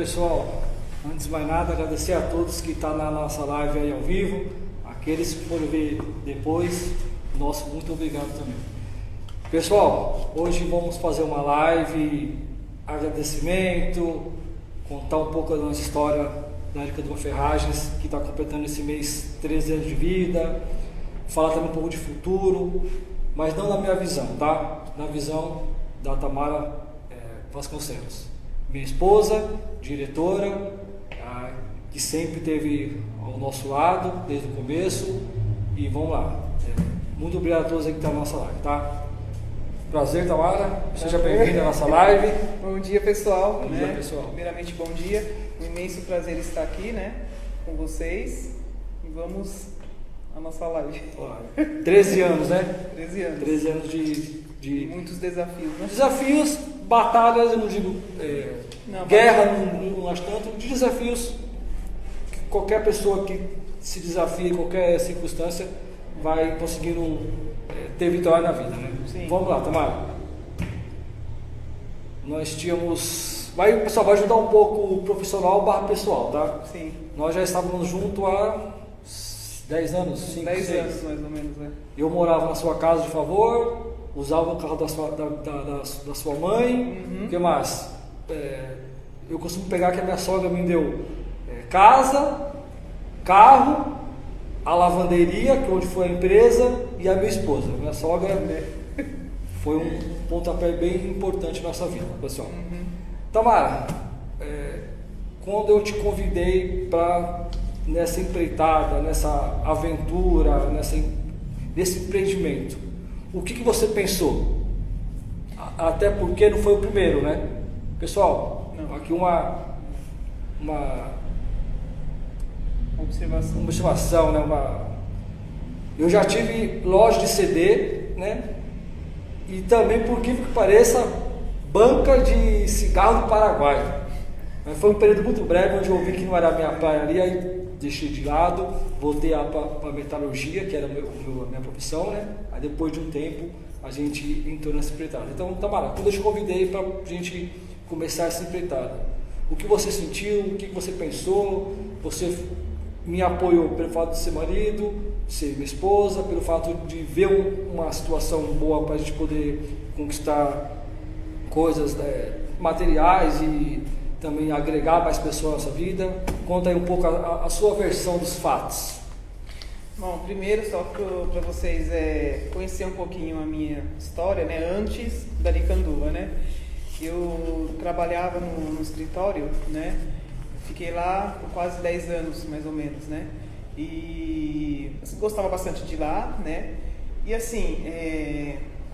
pessoal, antes de mais nada agradecer a todos que estão na nossa live aí ao vivo, aqueles que foram ver depois, nosso muito obrigado também. Pessoal, hoje vamos fazer uma live, agradecimento, contar um pouco da nossa história da Aricanduva Ferragens, que está completando esse mês 13 anos de vida, falar também um pouco de futuro, mas não na minha visão, tá? Na visão da Tamara Vasconcelos, minha esposa, diretora, que sempre esteve ao nosso lado desde o começo. E vamos lá, muito obrigado a todos aí que estão na nossa live, tá? Prazer, Tamara, seja bem-vinda à nossa live. Bom dia, pessoal. Bom dia, pessoal. Primeiramente, bom dia, um imenso prazer estar aqui, com vocês, e vamos à nossa live. 13 anos, né? 13 anos. 13 anos de muitos desafios, né? Desafios, batalhas, eu não digo guerra, não acho tanto, de desafios que qualquer pessoa que se desafia em qualquer circunstância vai conseguir ter vitória na vida, né? Sim. Vamos lá, Tamara. Nós tínhamos... pessoal, vai ajudar um pouco o profissional barra pessoal, tá? Sim. Nós já estávamos juntos há 10 anos, 5, 10 6 anos, mais ou menos, né? Eu morava na sua casa de favor, usava o carro da sua mãe. O que mais? Eu costumo pegar que a minha sogra me deu casa, carro, a lavanderia, que onde foi a empresa, e a minha esposa. Minha sogra foi um pontapé bem importante na nossa vida, pessoal. Tamara, quando eu te convidei para nessa empreitada, nessa aventura, nesse empreendimento, o que você pensou? Até porque não foi o primeiro, né? Pessoal, aqui uma observação, né? Eu já tive loja de CD, né? E também, por que pareça, banca de cigarro do Paraguai. Mas foi um período muito breve onde eu vi que não era a minha praia ali, aí deixei de lado, voltei para a metalurgia, que era a minha profissão, né? Aí depois de um tempo a gente entrou nessa empreitada. Então, Tamara, quando eu te convidei para a gente começar essa empreitada, o que você sentiu, o que você pensou? Você me apoiou pelo fato de ser marido, ser minha esposa, pelo fato de ver uma situação boa para a gente poder conquistar coisas materiais e também agregar mais pessoas na nossa vida. Conta aí um pouco a sua versão dos fatos. Bom, primeiro só para vocês conhecer um pouquinho a minha história, né? Antes da Aricanduva, né? Eu trabalhava no escritório, né? Fiquei lá por quase 10 anos, mais ou menos, né? E assim, gostava bastante de lá, né? E assim,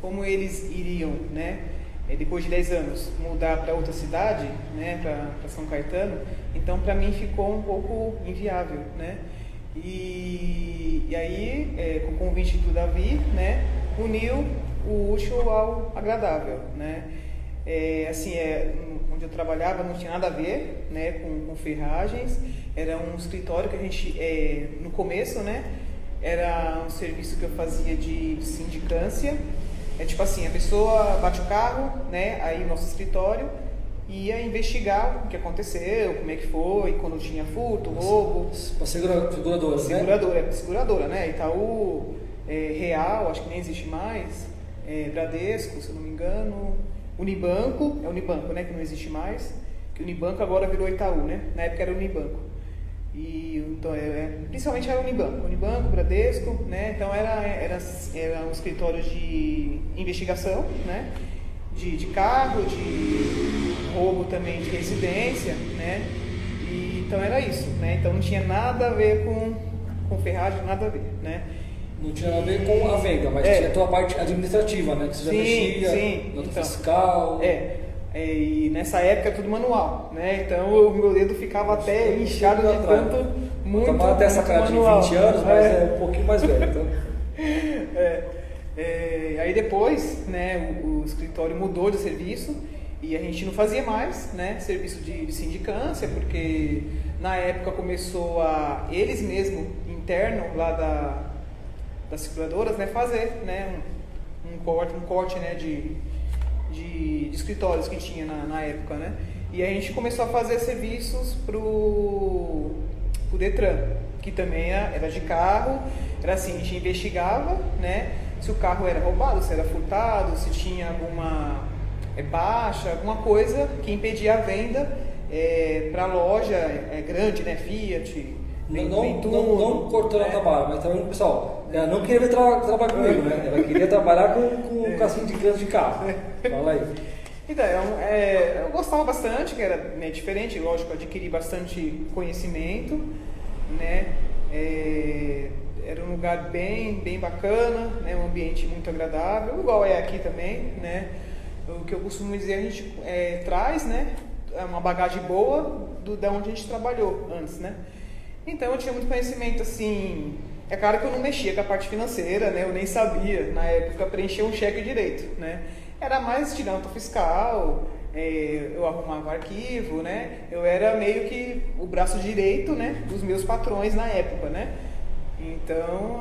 como eles iriam, né? Depois de 10 anos, mudar para outra cidade, né? Para São Caetano, então para mim ficou um pouco inviável, né? E aí, com o convite do Davi, né? Uniu o útil ao agradável, né? Onde eu trabalhava não tinha nada a ver, né, com ferragens. Era um escritório que a gente, no começo, né, era um serviço que eu fazia de sindicância. Tipo assim, a pessoa bate o carro, né, aí nosso escritório ia investigar o que aconteceu, como é que foi, quando tinha furto, roubo. Uma seguradora, seguradora, né? Itaú, Real, acho que nem existe mais, Bradesco, se eu não me engano, Unibanco, Unibanco, né, que não existe mais, que o Unibanco agora virou Itaú, né? Na época era Unibanco. E então principalmente era Unibanco, Bradesco, né? Então era um escritório de investigação, né? De carro, de roubo também de residência, né? E então era isso, né? Então não tinha nada a ver com ferragem, nada a ver, né? Não tinha nada a ver com a venda, mas tinha a tua parte administrativa, né? Que você já mexia, nota fiscal. E nessa época tudo manual, né? Então o meu dedo ficava até inchado de tanto, muito manual. Até essa cara de 20 anos, mas é um pouquinho mais velho. Então. Aí depois, né, o escritório mudou de serviço e a gente não fazia mais, né, serviço de sindicância, porque na época começou eles mesmos, interno lá das seguradoras, né, fazer, né, um corte, né, de escritórios que tinha na época, né? E a gente começou a fazer serviços pro Detran, que também era de carro. Era assim, a gente investigava, né, se o carro era roubado, se era furtado, se tinha alguma baixa, alguma coisa que impedia a venda para loja grande, né, Fiat. Não cortando a trabalho, mas também, pessoal, ela não queria trabalhar comigo, né? Ela queria trabalhar com o sindicância de carro. Fala aí. Então, eu gostava bastante, que era, né, diferente, lógico, adquiri bastante conhecimento, né? Era um lugar bem bacana, né? Um ambiente muito agradável, igual é aqui também, né? O que eu costumo dizer, a gente traz, né, uma bagagem boa da onde a gente trabalhou antes, né? Então eu tinha muito conhecimento, assim, é claro que eu não mexia com a parte financeira, né? Eu nem sabia, na época, preencher um cheque direito, né? Era mais tirar nota fiscal, eu arrumava arquivo, né? Eu era meio que o braço direito, né, dos meus patrões na época, né? Então,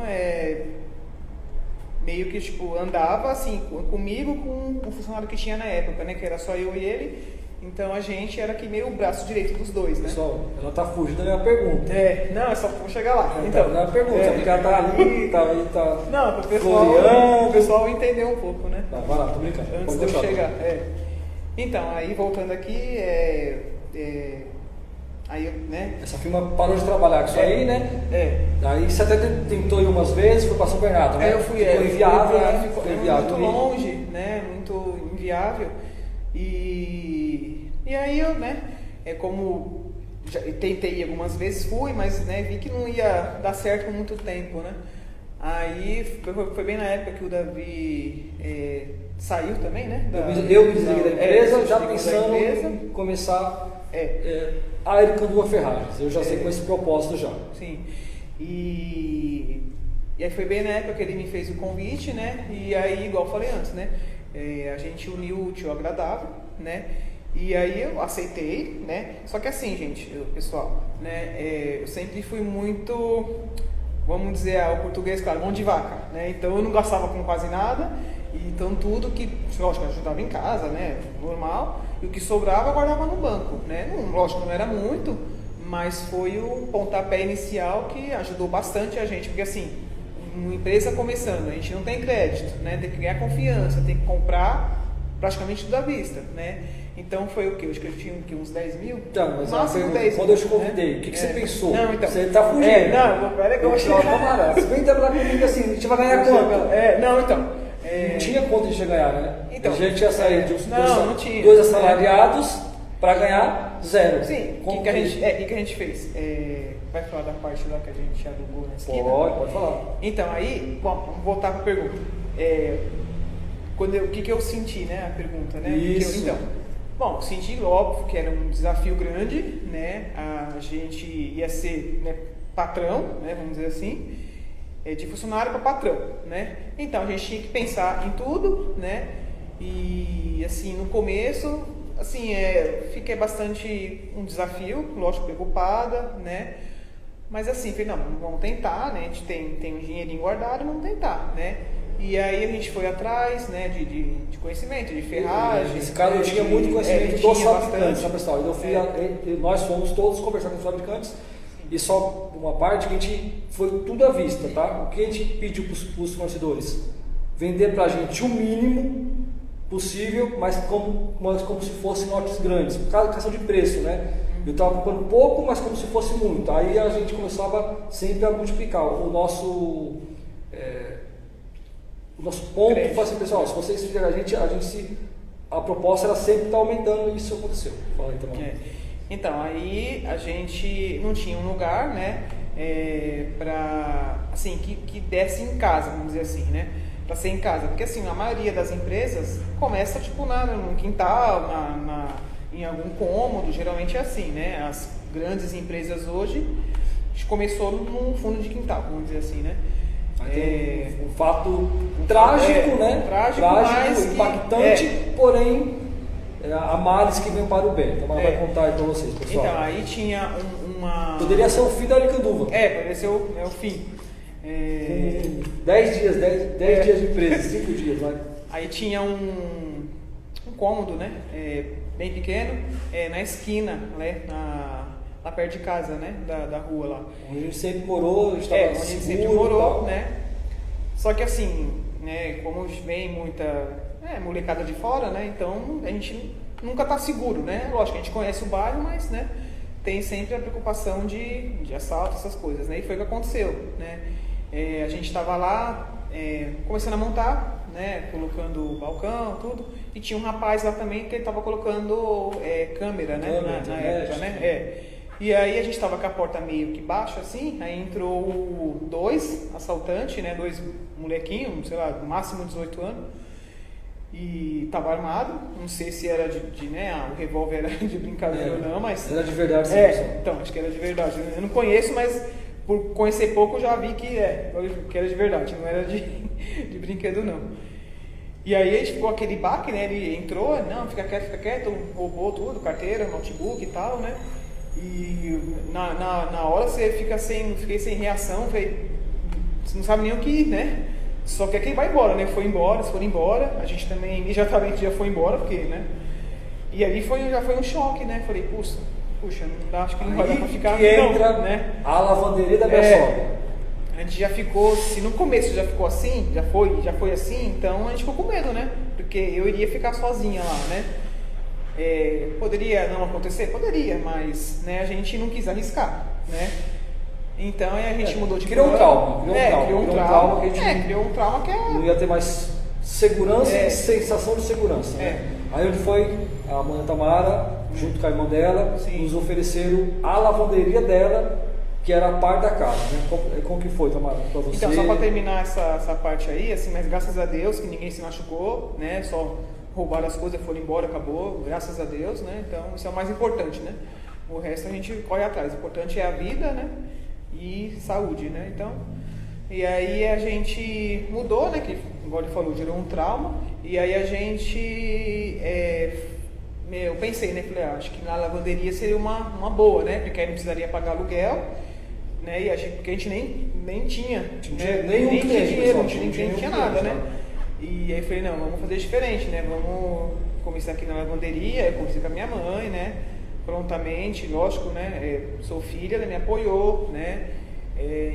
meio que, tipo, andava assim, comigo, com o funcionário que tinha na época, né? Que era só eu e ele. Então a gente era que meio o braço direito dos dois, né? Pessoal, ela tá fugindo da minha pergunta. Não, é só vou chegar lá. Então, Então, a pergunta, porque ela tá ali, tá não, para o pessoal entender um pouco, né? Tá, vai lá, tô brincando. Antes de eu chegar. Então, aí voltando aqui, aí, né? Essa firma parou de trabalhar com isso aí, né? Aí você até tentou ir umas vezes, foi para São Bernardo, né? Eu fui, ficou inviável, né? Ficou inviável muito longe, né? Muito inviável. E aí eu, né? Como já tentei algumas vezes, fui, mas, né, vi que não ia dar certo por muito tempo, né? Aí foi bem na época que o Davi saiu também, né? Eu me desliguei da empresa, já pensando em começar a Aricanduva Ferragens. Eu já sei com esse propósito já. Sim. E aí foi bem na época que ele me fez o convite, né? E aí, igual eu falei antes, né? A gente uniu o útil ao agradável, né? E aí eu aceitei, né? Só que assim, gente, pessoal, né? Eu sempre fui muito, vamos dizer, o português, claro, mão de vaca, né? Então eu não gastava com quase nada, então tudo que, lógico, eu ajudava em casa, né? Normal, e o que sobrava eu guardava no banco, né? Lógico, não era muito, mas foi o pontapé inicial que ajudou bastante a gente, porque assim, uma empresa começando, a gente não tem crédito, né? Tem que ganhar confiança, tem que comprar praticamente tudo à vista, né? Então foi o quê? Acho que eu tinha uns 10 mil? Então, mas máximo 10 quando mil, eu te convidei, o que você pensou? Não, então, você tá fugindo. Não, pera que eu vou chegar. Camarada, você vem trabalhar comigo assim, a gente vai ganhar quanto? Não, então. Não tinha quanto a gente ia ganhar, né? Então, a gente ia sair de não tinha. dois assalariados para ganhar zero. Sim, o que a gente fez? Vai falar da parte lá que a gente alugou na esquina? Pode falar. Então, aí, bom, vamos voltar para a pergunta. O que eu senti, né? A pergunta, né? Isso. Bom, senti, óbvio, que era um desafio grande, né? A gente ia ser, né, patrão, né, vamos dizer assim, de funcionário para patrão, né? Então a gente tinha que pensar em tudo, né? E assim, no começo, assim, fiquei bastante um desafio, lógico, preocupada, né? Mas assim, falei, não, vamos tentar, né? A gente tem um dinheirinho guardado, vamos tentar, né? E aí a gente foi atrás, né, de conhecimento, de ferragem. Nesse caso eu tinha muito conhecimento dos fabricantes, né, pessoal? Nós fomos todos conversar com os fabricantes e só uma parte que a gente foi tudo à vista, tá? O que a gente pediu para os fornecedores? Vender para a gente o mínimo possível, mas como se fossem lotes grandes, por causa da questão de preço, né? Eu estava comprando pouco, mas como se fosse muito. Aí a gente começava sempre a multiplicar o nosso ponto. Foi assim, pessoal, se vocês fizerem a proposta era sempre estar aumentando, e isso aconteceu. Fala aí também. Então, aí a gente não tinha um lugar, né, para, assim, que desse em casa, vamos dizer assim, né, para ser em casa, porque assim, a maioria das empresas começa, tipo, no quintal, em algum cômodo, geralmente é assim, né, as grandes empresas hoje, a gente começou num fundo de quintal, vamos dizer assim, né. Um fato trágico, né? Trágico, mas impactante, porém há males que vem para o bem. Então ela vai contar aí para vocês, pessoal. Então, aí tinha uma... Poderia ser o fim da Aricanduva. Poderia ser o fim. 10 dias, 10 dias de empresa, 5 dias, vai. Aí tinha um um cômodo, né? Bem pequeno, na esquina, né? Lá perto de casa, né? Da rua lá. Onde a gente sempre morou, onde a gente sempre morou, né? Só que assim, né? Como vem muita molecada de fora, né? Então a gente nunca tá seguro, né? Lógico, a gente conhece o bairro, mas, né? Tem sempre a preocupação de assalto, essas coisas, né? E foi o que aconteceu, né? A gente estava lá começando a montar, né? Colocando o balcão, tudo, e tinha um rapaz lá também que ele estava colocando câmera, né? Na época, né? E aí a gente estava com a porta meio que baixa, assim, aí entrou 2 assaltantes, né? 2 molequinhos, sei lá, no máximo 18 anos, e estava armado, não sei se era o revólver era de brincadeira ou não, mas... Era de verdade, sim. Então, acho que era de verdade. Eu não conheço, mas por conhecer pouco eu já vi que era de verdade, não era de brinquedo não. E aí a gente ficou aquele baque, né? Ele entrou, não, fica quieto, roubou tudo, carteira, notebook e tal, né? E na hora você fiquei sem reação, você não sabe nem o que ir, né? Só quer que ele vai embora, né? Foram embora, a gente também imediatamente já foi embora, porque, né? E ali já foi um choque, né? Falei, puxa, não dá, acho que não vai dar pra ficar que não, entra né? A lavanderia da minha sogra. A gente já ficou, se no começo já ficou assim, já foi assim, então a gente ficou com medo, né? Porque eu iria ficar sozinha lá, né? Poderia não acontecer? Poderia, mas, né, a gente não quis arriscar, né? Então a gente mudou de Criou um trauma. Criou um trauma que a gente criou um trauma que não ia ter mais segurança e sensação de segurança. Né? Aí onde foi a mãe Tamara, junto com a irmã dela, nos ofereceram a lavanderia dela, que era a parte da casa. Né? Como que foi, Tamara, para você? Então, só para terminar essa parte aí, assim, mas graças a Deus que ninguém se machucou, né? Só roubaram as coisas, foram embora, acabou, graças a Deus, né? Então isso é o mais importante, né? O resto a gente corre atrás. O importante é a vida, né? E saúde, né? Então, e aí a gente mudou, né? Que, igual ele falou, gerou um trauma. E aí a gente, eu pensei, né? Falei, acho que na lavanderia seria uma boa, né? Porque aí não precisaria pagar aluguel, né? E porque a gente nem tinha, né? nem tinha dinheiro, nem tinha nada, né? E aí eu falei, não, vamos fazer diferente, né? Vamos começar aqui na lavanderia. Eu comecei com a minha mãe, né? Prontamente, lógico, né? Sou filha, ela me apoiou, né?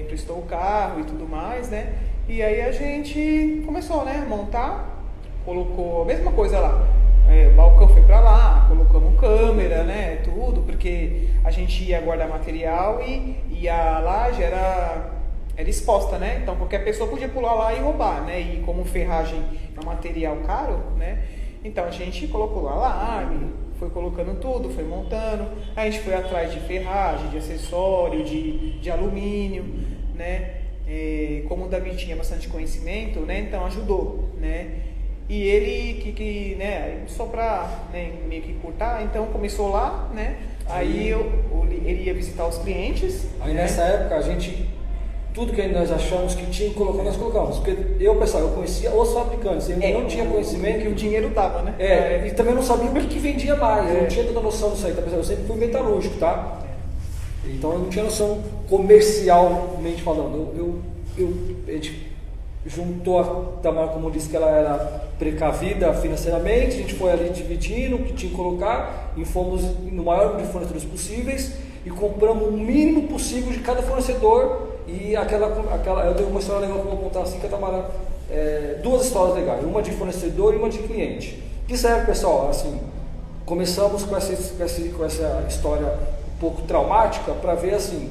Emprestou o carro e tudo mais, né? E aí a gente começou, né? A montar, colocou a mesma coisa lá. O balcão foi pra lá, colocamos câmera, né? Tudo, porque a gente ia guardar material e a laje era exposta, né? Então qualquer pessoa podia pular lá e roubar, né? E como ferragem é um material caro, né? Então a gente colocou lá alarme, foi colocando tudo, foi montando, a gente foi atrás de ferragem, de acessório, de alumínio, né? Como o Davi tinha bastante conhecimento, né? Então ajudou, né? E ele né? Só para, né, meio que encurtar, então começou lá, né? Aí ele ia visitar os clientes. Aí né? Nessa época a gente, tudo que nós achamos que tinha que colocar, nós colocamos. Porque pessoal, eu conhecia os fabricantes, eu não tinha conhecimento. Que o dinheiro dava, né? E também não sabia o que vendia mais, eu não tinha toda noção disso aí. Tá? Eu sempre fui metalúrgico, tá? Então eu não tinha noção comercialmente falando. A gente juntou a Tamara, como disse que ela era precavida financeiramente, a gente foi ali dividindo o que tinha que colocar, e fomos no maior número de fornecedores possíveis e compramos o mínimo possível de cada fornecedor. E eu tenho uma história legal que eu vou contar assim, que a Tamara, 2 histórias legais, uma de fornecedor e uma de cliente. Que serve, pessoal, assim, começamos com essa história um pouco traumática para ver assim,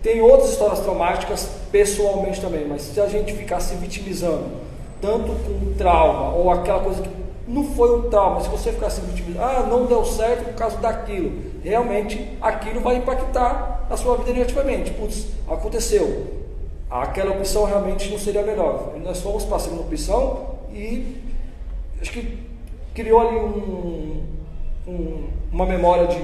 tem outras histórias traumáticas pessoalmente também, mas se a gente ficar se vitimizando tanto com trauma ou aquela coisa que não foi um trauma, se você ficar se vitimizando, não deu certo por causa daquilo, realmente aquilo vai impactar a sua vida negativamente. Putz, aconteceu, aquela opção realmente não seria a melhor. Nós fomos para a segunda opção e acho que criou ali uma memória de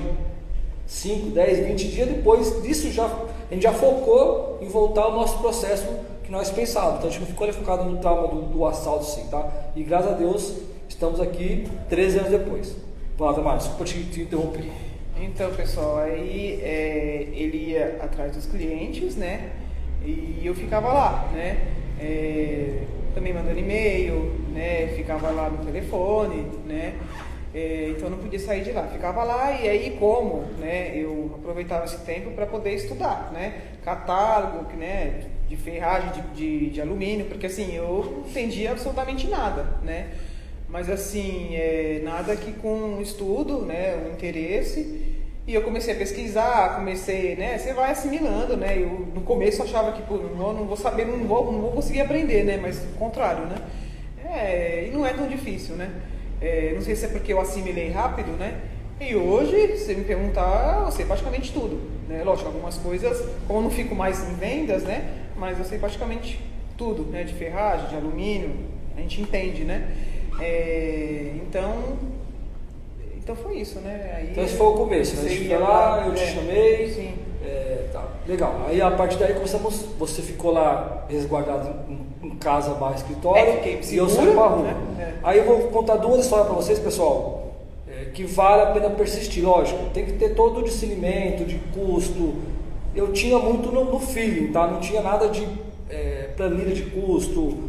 5, 10, 20 dias. Depois disso a gente já focou em voltar ao nosso processo que nós pensávamos. Então a gente não ficou ali focado no trauma do assalto, sim, tá? E graças a Deus estamos aqui 13 anos depois. Vai lá, Tamara, desculpa te interromper. Então, pessoal, aí ele ia atrás dos clientes, né? E eu ficava lá, né? também mandando e-mail, né? Ficava lá no telefone, né? Então eu não podia sair de lá, ficava lá e aí como, né? Eu aproveitava esse tempo para poder estudar, né? Catálogo, né? De ferragem, de alumínio, porque assim, eu não entendia absolutamente nada, né? Mas assim, nada que com estudo, né? Um interesse. E eu comecei a pesquisar, né? Você vai assimilando, né? Eu no começo achava que, pô, não vou saber, não vou conseguir aprender, né? Mas o contrário, né? E não é tão difícil, né? Não sei se é porque eu assimilei rápido, né? E hoje, se você me perguntar, eu sei praticamente tudo, né? Lógico, algumas coisas, como eu não fico mais em vendas, né? Mas eu sei praticamente tudo, né? De ferragem, de alumínio, a gente entende, né? Então foi isso, né? Aí, então esse foi o começo, né? A gente foi lá, eu te chamei. Sim. Tá, legal. Aí a partir daí você ficou lá resguardado em casa barra escritório Fiquei e eu saí pra rua. Né? Aí eu vou contar duas histórias para vocês, pessoal, que vale a pena persistir, lógico. Tem que ter todo o discernimento de custo. Eu tinha muito no feeling, tá? Não tinha nada de planilha de custo. O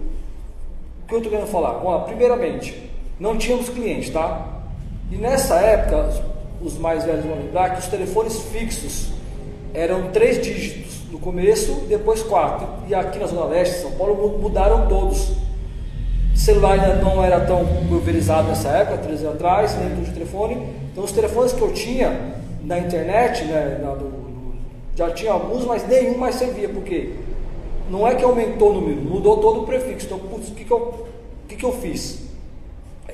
que eu estou querendo falar? Bom, primeiramente, não tínhamos clientes, tá? E nessa época, os mais velhos vão lembrar que os telefones fixos eram 3 dígitos no começo, depois 4. E aqui na Zona Leste de São Paulo mudaram todos. O celular ainda não era tão pulverizado nessa época, 3 anos atrás, nem tudo de telefone. Então os telefones que eu tinha na internet, né, já tinha alguns, mas nenhum mais servia. Por quê? Não é que aumentou o número, mudou todo o prefixo. Então, putz, o que eu fiz?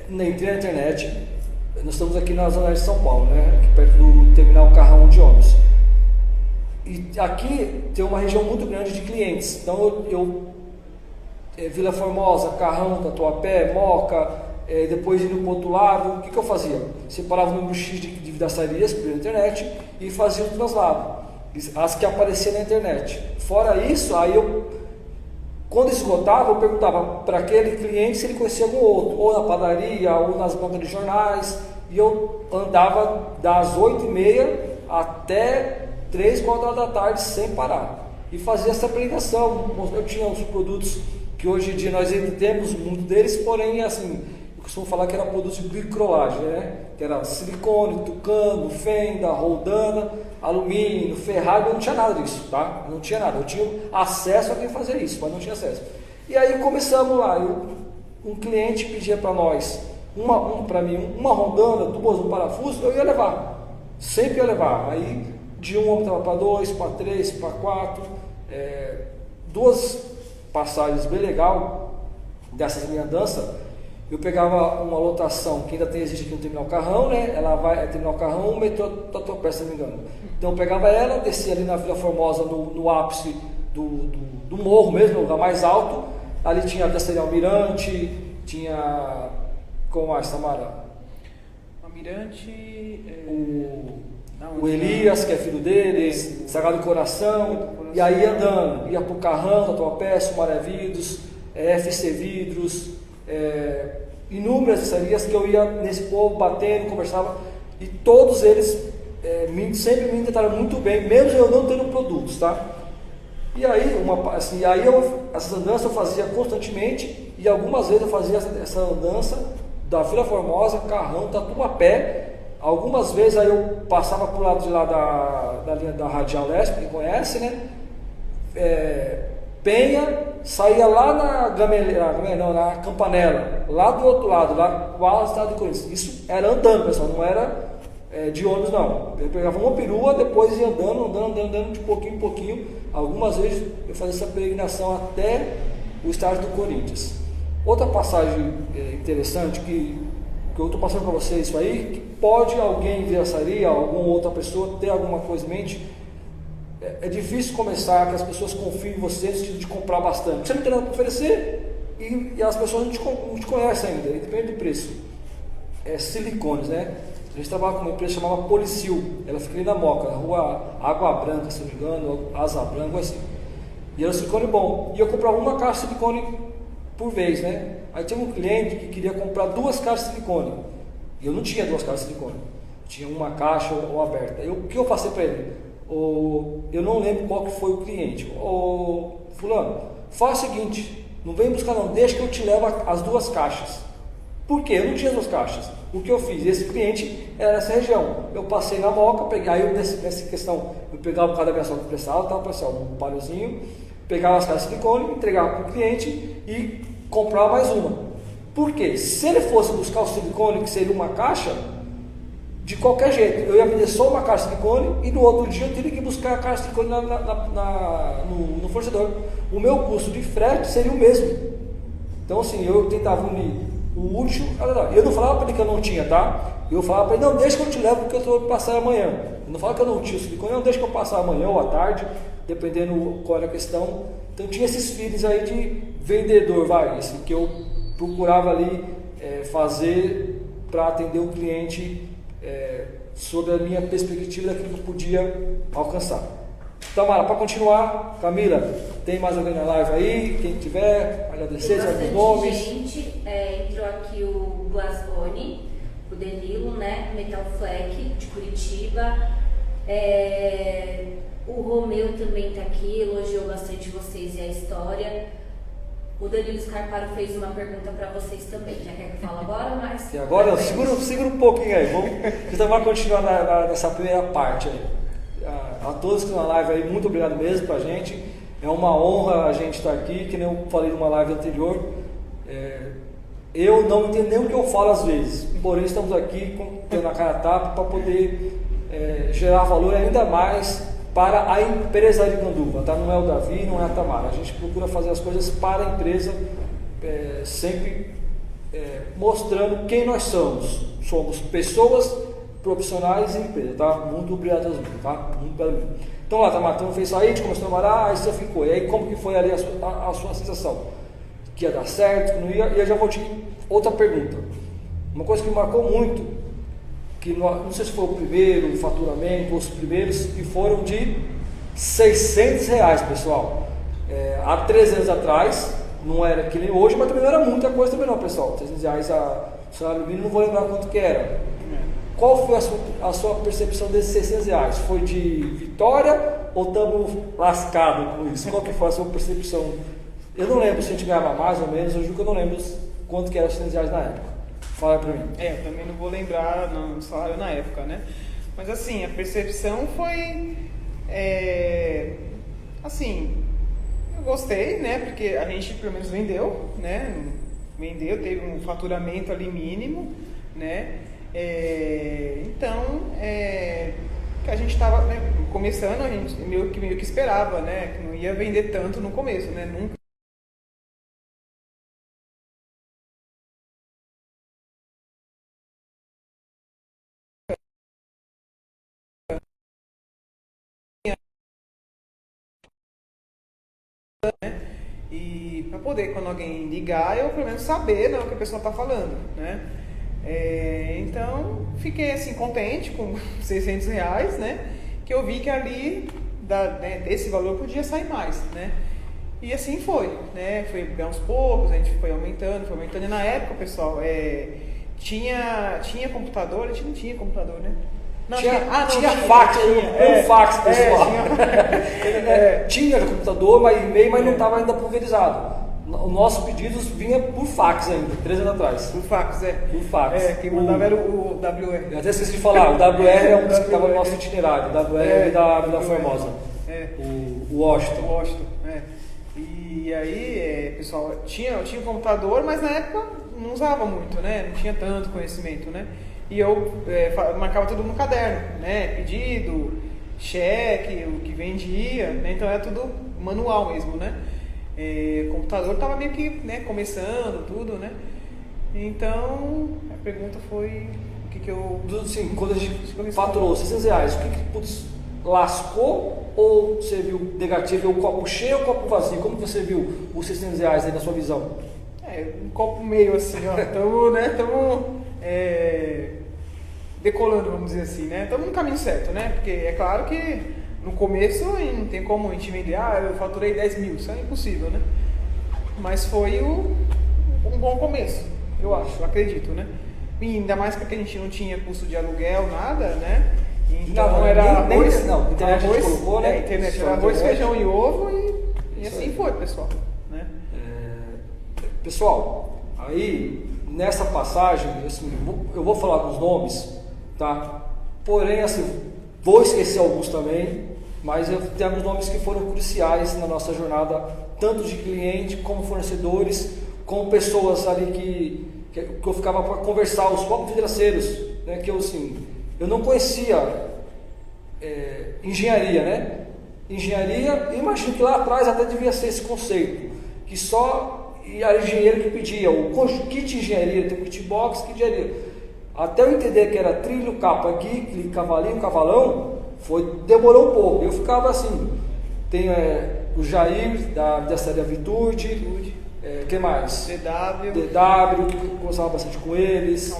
Entrei na internet. Nós estamos aqui na Zona Leste de São Paulo, né? Aqui perto do terminal Carrão de ônibus. E aqui tem uma região muito grande de clientes. Então Vila Formosa, Carrão, Tatuapé, Moca, depois indo para o outro lado, o que eu fazia? Separava o número X de vidraçarias pela internet e fazia o traslado, as que apareciam na internet. Fora isso, aí quando esgotava, eu perguntava para aquele cliente se ele conhecia algum outro, ou na padaria, ou nas bancas de jornais, e eu andava das 8h30 até 3, 4 horas da tarde sem parar, e fazia essa aplicação. Eu tinha uns produtos que hoje em dia nós ainda temos muito deles, porém assim, eu costumo falar que era produtos de microlagem, né? Que era silicone, tucano, fenda, roldana, alumínio, ferragem. Eu não tinha nada disso, tá? Não tinha nada, eu tinha acesso a quem fazia isso, mas não tinha acesso. E aí começamos lá, um cliente pedia para nós, para mim, uma rondana, 2 no parafuso, eu ia levar, sempre ia levar. Aí de 1 eu para 2, para 3, para 4, 2 passagens bem legal dessas minhas danças. Eu pegava uma lotação que ainda existe aqui no Terminal Carrão, né? Ela vai Terminal Carrão, metrô Tatuapé, se não me engano. Então eu pegava ela, descia ali na Vila Formosa, no ápice do morro mesmo, no lugar mais alto. Ali tinha a danceria Almirante, tinha... Como mais, Samara? Almirante... O Elias, que é filho deles, Sagrado Coração, e aí andando, ia pro Carrão, Tatuapé, Sumaré Vidros, FC Vidros, inúmeras dançarias que eu ia nesse povo batendo, conversava, e todos eles sempre me trataram muito bem, mesmo eu não tendo produtos, tá? E aí, essas andanças eu fazia constantemente, e algumas vezes eu fazia essa andança da Vila Formosa, Carrão, Tatuapé. Algumas vezes aí eu passava para o lado de lá da linha da Radial Leste, quem conhece, né? Penha, saía lá na Campanella, lá do outro lado, lá quase estado de Corinthians. Isso era andando, pessoal, não era de ônibus, não. Eu pegava uma perua, depois ia andando de pouquinho em pouquinho. Algumas vezes eu fazia essa peregrinação até o estádio do Corinthians. Outra passagem interessante que eu estou passando para vocês isso aí, que pode alguém ver a saída, alguma outra pessoa ter alguma coisa em mente. É difícil começar, que as pessoas confiem em você no sentido de comprar bastante. Você não tem nada para oferecer e as pessoas não te conhecem ainda, depende do preço. Silicones, né? A gente trabalha com uma empresa chamada Policil, ela fica ali na Moca, na rua Água Branca, se não me engano, Asa Branca, assim. E era um silicone bom. E eu comprava uma caixa de silicone por vez, né? Aí tinha um cliente que queria comprar 2 caixas de silicone. E eu não tinha 2 caixas de silicone. Tinha uma caixa ou aberta. O que eu passei para ele? Eu não lembro qual que foi o cliente. Fulano, faz o seguinte, não vem buscar não, deixa que eu te levo as 2 caixas. Por quê? Eu não tinha as 2 caixas. O que eu fiz? Esse cliente era nessa região. Eu passei na Moca, peguei, aí nessa questão, eu pegava o cada minha sola que prestava, tá, pessoal, um palhozinho, pegava as caixas de silicone, entregava para o cliente e comprava mais uma. Por quê? Se ele fosse buscar o silicone, que seria uma caixa, de qualquer jeito, eu ia vender só uma caixa de silicone e no outro dia eu teria que buscar a caixa de silicone no fornecedor. O meu custo de frete seria o mesmo. Então assim, eu tentava unir o útil. Eu não falava para ele que eu não tinha, tá? Eu falava para ele, não, deixa que eu te levo porque eu estou passar amanhã. Eu não falava que eu não tinha o silicone, não, deixa que eu passar amanhã ou à tarde, dependendo qual era a questão. Então tinha esses feelings aí de vendedor, assim, que eu procurava ali fazer para atender o cliente sobre a minha perspectiva daquilo que eu podia alcançar. Tamara, para continuar, Camila, tem mais alguém na live aí? Quem tiver, agradecer, tem os nomes. gente, entrou aqui o Glasgoni, o Danilo, né? Metal Fleck, de Curitiba. O Romeu também está aqui, elogiou bastante vocês e a história. O Danilo Scarparo fez uma pergunta para vocês também. Já quer que eu fale agora, mas... E agora, segura um pouquinho aí. Então vamos continuar nessa primeira parte aí. A todos que estão na live aí, muito obrigado mesmo pra gente. É uma honra a gente estar aqui, que nem eu falei numa live anterior. Eu não entendo nem o que eu falo às vezes, porém estamos aqui tendo a cara a tapa para poder gerar valor ainda mais para a empresa de Aricanduva, tá? Não é o Davi, não é a Tamara. A gente procura fazer as coisas para a empresa, sempre mostrando quem nós somos. Somos pessoas profissionais e empresa, tá? Muito obrigado, tá? Muito obrigado. Então lá, Tamara, então fez isso aí, a gente começou a trabalhar, aí você ficou. E aí como que foi ali a sua sensação? Que ia dar certo, que não ia? E eu já vou te... Outra pergunta. Uma coisa que me marcou muito, que não sei se foi o primeiro faturamento, os primeiros, que foram de R$600, pessoal. Há 13 anos atrás, não era que nem hoje, mas também não era muita coisa também não, pessoal. R$600 o salário mínimo, não vou lembrar quanto que era. Qual foi a sua percepção desses R$600? Foi de vitória ou estamos lascados com isso? Qual que foi a sua percepção? Eu não lembro se a gente ganhava mais ou menos, eu juro que eu não lembro quanto que era os R$600 na época. Fala pra mim. Eu também não vou lembrar no salário na época, né? Mas assim, a percepção foi... assim, eu gostei, né? Porque a gente pelo menos vendeu, né? Vendeu, teve um faturamento ali mínimo, né? Então, que a gente estava começando, a gente meio que esperava, né? Que não ia vender tanto no começo, né? Nunca. E para poder, quando alguém ligar, eu pelo menos saber, né, o que a pessoa está falando, né? Então, fiquei assim contente com R$600, né? Que eu vi que ali desse valor podia sair mais, né? E assim foi, né? Foi aos poucos, a gente foi aumentando. E na época, pessoal, tinha computador, a gente não tinha computador, né? Não, tinha fax, um fax, pessoal. Tinha computador, mas e-mail, mas não estava ainda pulverizado. O nosso pedido vinha por fax ainda, 3 anos atrás. Por fax, Por fax. Quem mandava era o WR. Eu até esqueci de falar, o WR é um que estava no nosso itinerário, o WR é da Formosa. O Washington. E aí, pessoal, tinha um computador, mas na época não usava muito, né? Não tinha tanto conhecimento, né? E eu marcava tudo no caderno, né? Pedido, cheque, o que vendia, né? Então era tudo manual mesmo, né? O computador estava meio que, né, começando tudo, né? Então a pergunta foi o que eu... Sim, quando a gente faturou R$600, o que lascou ou você viu negativo? O copo cheio ou o copo vazio? Como você viu os R$600 aí na sua visão? Um copo meio assim, ó. Estamos decolando, vamos dizer assim, né? Estamos no caminho certo, né? Porque é claro que no começo não tem como a gente vender, eu faturei 10 mil, isso é impossível, né? Mas foi um bom começo, eu acho, eu acredito, né? E ainda mais porque a gente não tinha custo de aluguel, nada, né? Então não, era arroz, internet arroz, colocou, né? Internet era arroz, feijão e ovo e assim foi, pessoal, né? Pessoal, aí nessa passagem, assim, eu vou falar dos nomes, tá? Porém, assim, vou esquecer alguns também, mas tem alguns nomes que foram cruciais na nossa jornada, tanto de cliente como fornecedores, como pessoas ali que eu ficava para conversar, os próprios vidraceiros, né? Que eu, assim, eu não conhecia engenharia, né? Engenharia, eu imagino que lá atrás até devia ser esse conceito, que só era engenheiro que pedia, o kit de engenharia, tem o kit box, kit de engenharia. Até eu entender que era trilho, capa, guicle, cavalinho, cavalão, demorou um pouco. Eu ficava assim, tem o Jair, da série Virtude, quem mais? DW, que eu conversava bastante com eles.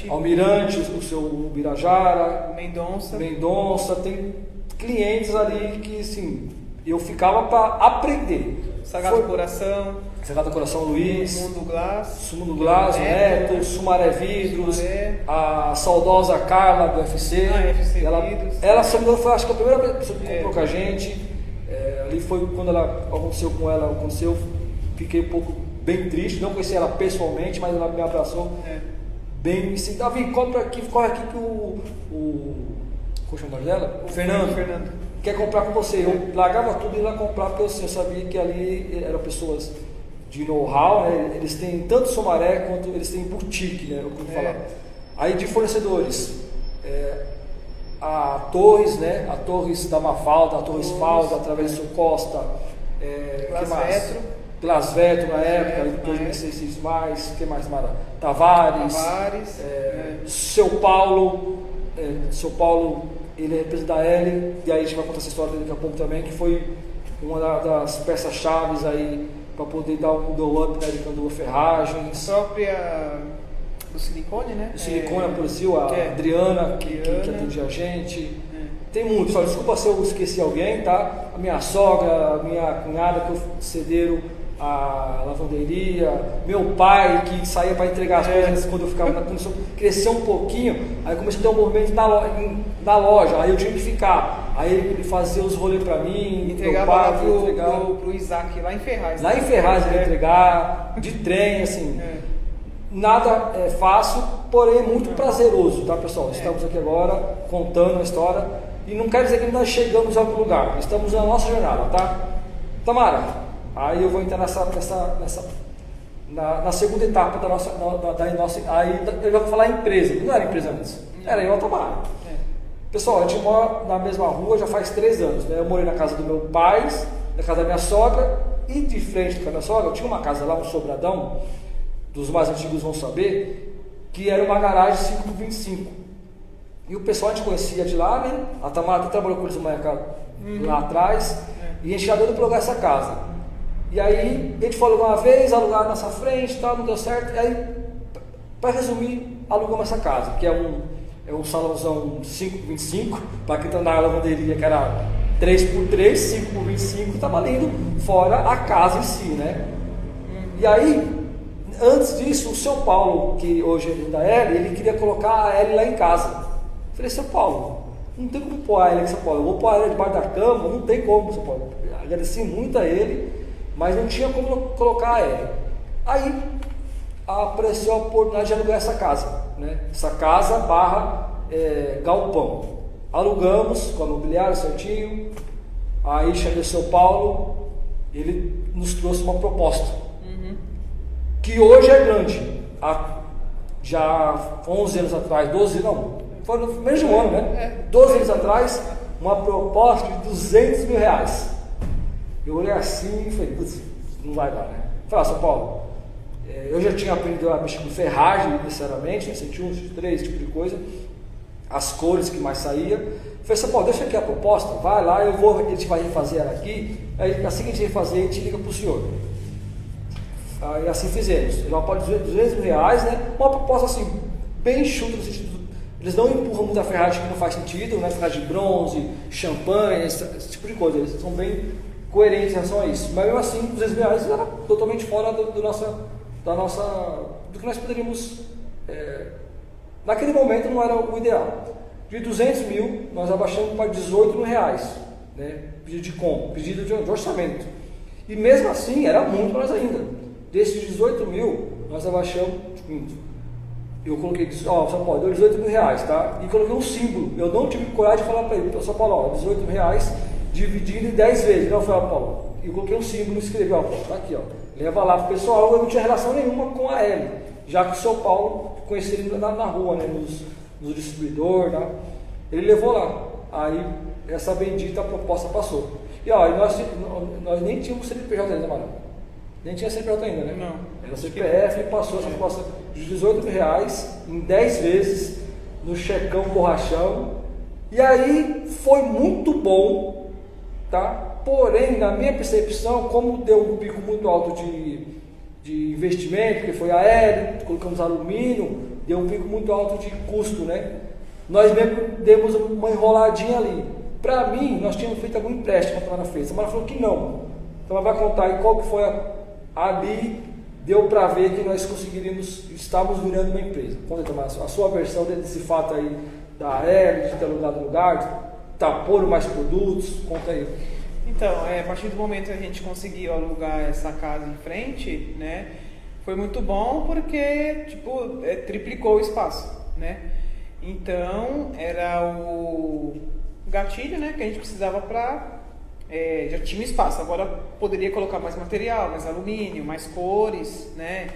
Almirante, o seu Birajara. Mendonça, tem clientes ali que, assim, eu ficava para aprender. Sagrado Coração, Luiz. Mundo Glass, Neto, Sumaré Vidros, a saudosa Carla do UFC. Ela, se não me engano, foi, acho que a primeira pessoa que comprou com a gente. Ali foi quando aconteceu, fiquei um pouco bem triste, não conheci ela pessoalmente, mas ela me abraçou bem, me disse, Davi, corre aqui que qual é o nome dela? O Fernando quer comprar com você. Eu largava tudo e ia lá comprar, porque eu sabia que ali eram pessoas de know-how, né? Eles têm tanto Sumaré quanto eles têm boutique, né? Falar. Aí de fornecedores, a Torres, né? A Torres da Mafalda, a Torres Falda, através do seu Costa, Glasvetro na época, depois B66 mais, que mais, Mara? Tavares. Seu Paulo, ele representa a L, e aí a gente vai contar essa história daqui a pouco também, que foi uma das peças-chaves aí para poder dar um up na Aricanduva Ferragens. A própria do silicone, né? O silicone, a Brasil, a Adriana, que atendia a gente. Tem muitos, desculpa se eu esqueci alguém, tá? A minha sogra, a minha cunhada que cederam a lavanderia, meu pai que saía para entregar as coisas quando eu ficava começou a crescer um pouquinho, aí começou a ter um movimento na loja, aí eu tinha que ficar, aí ele fazia os rolês para mim, entregava lá pro Isaac, lá em Ferraz. Lá em Ferraz ele ia entregar, de trem, assim, nada é fácil, porém muito prazeroso, tá, pessoal? Estamos aqui agora contando a história, e não quer dizer que nós chegamos a algum lugar, estamos na nossa jornada, tá? Tamara, aí eu vou entrar na segunda etapa da nossa, aí eu já vou falar empresa, não era empresa antes, era eu a Tamara. Pessoal, a gente mora na mesma rua já faz 3 anos, né? Eu morei na casa do meu pai, na casa da minha sogra, e de frente com a minha sogra, eu tinha uma casa lá, um sobradão, dos mais antigos vão saber, que era uma garagem 5x25. E o pessoal a gente conhecia de lá, né? A Tamara até trabalhou com eles lá atrás, e a gente já deu para alugar essa casa. E aí a gente foi alugar uma vez, alugar nessa frente, tal, não deu certo. E aí, para resumir, alugamos essa casa, que é um salãozão 5x25, para quem está na lavanderia, que era 3x3, 5x25, estava lindo, fora a casa em si, né? E aí, antes disso, o seu Paulo, que hoje é da L, ele queria colocar a L lá em casa. Eu falei, seu Paulo, não tem como pôr a L aqui, seu Paulo, eu vou pôr a L debaixo da cama, não tem como, seu Paulo. Agradeci muito a ele, mas não tinha como colocar a L. Aí apareceu a oportunidade de alugar essa casa, né? Essa casa / galpão. Alugamos com a imobiliária certinho. Aí chegou o seu Paulo, ele nos trouxe uma proposta, que hoje é grande. Já 11 anos atrás, 12 não, foi no mesmo ano, né? 12 anos atrás, uma proposta de R$200 mil. Eu olhei assim e falei, putz, não vai dar, né? Falei, São Paulo, eu já tinha aprendido a mexer com ferragem inicialmente, né? 101, 103, esse tipo de coisa, as cores que mais saía. Falei, São Paulo, deixa aqui a proposta, vai lá, a gente vai refazer ela aqui, aí assim que a gente refazer, a gente liga para o senhor. Aí assim fizemos, uma proposta de R$200 mil, né? Uma proposta assim, bem enxuta, no sentido, eles não empurram muita ferragem que não faz sentido, né? Ferragem de bronze, champanhe, esse tipo de coisa, eles são bem coerentes em relação a isso, mas mesmo assim, R$200 mil era totalmente fora do que nós poderíamos, naquele momento não era o ideal. De 200 mil, nós abaixamos para R$18 mil, né? Pedido de compra, pedido de orçamento, e mesmo assim era muito para nós ainda. Desses 18 mil, nós abaixamos, eu coloquei, ó, São Paulo, deu 18 mil reais, tá? E coloquei um símbolo. Eu não tive coragem de falar para ele, São Paulo, ó, 18 mil reais dividido em 10 vezes. Não, foi, Paulo. E eu coloquei um símbolo e escrevi, ó, tá aqui, ó. Leva lá pro pessoal. Eu não tinha relação nenhuma com a L, já que o São Paulo conhecia ele na rua, né? Nos distribuidores, né? Ele levou lá. Aí essa bendita proposta passou. E ó, nós nem tínhamos CNPJ ainda, mano. Nem tinha CNPJ ainda, né? Não. Era CPF e passou essa proposta de 18 mil reais em 10 vezes no checão borrachão. E aí foi muito bom, tá? Porém, na minha percepção, como deu um pico muito alto de investimento, porque foi aéreo, colocamos alumínio, deu um pico muito alto de custo, né? Nós mesmo demos uma enroladinha ali. Para mim, nós tínhamos feito algum empréstimo para a frente. A Tamara falou que não. Então ela vai contar aí qual que foi ali, deu para ver que nós conseguiríamos, estávamos virando uma empresa. Conta aí, Tamara, a sua versão desse fato aí da aéreo, de ter alugado lugar, tá pondo mais produtos, conta aí. Então, a partir do momento que a gente conseguiu alugar essa casa em frente, né, foi muito bom porque, tipo, triplicou o espaço, né? Então, era o gatilho, né, que a gente precisava para... já tinha espaço, agora poderia colocar mais material, mais alumínio, mais cores, né?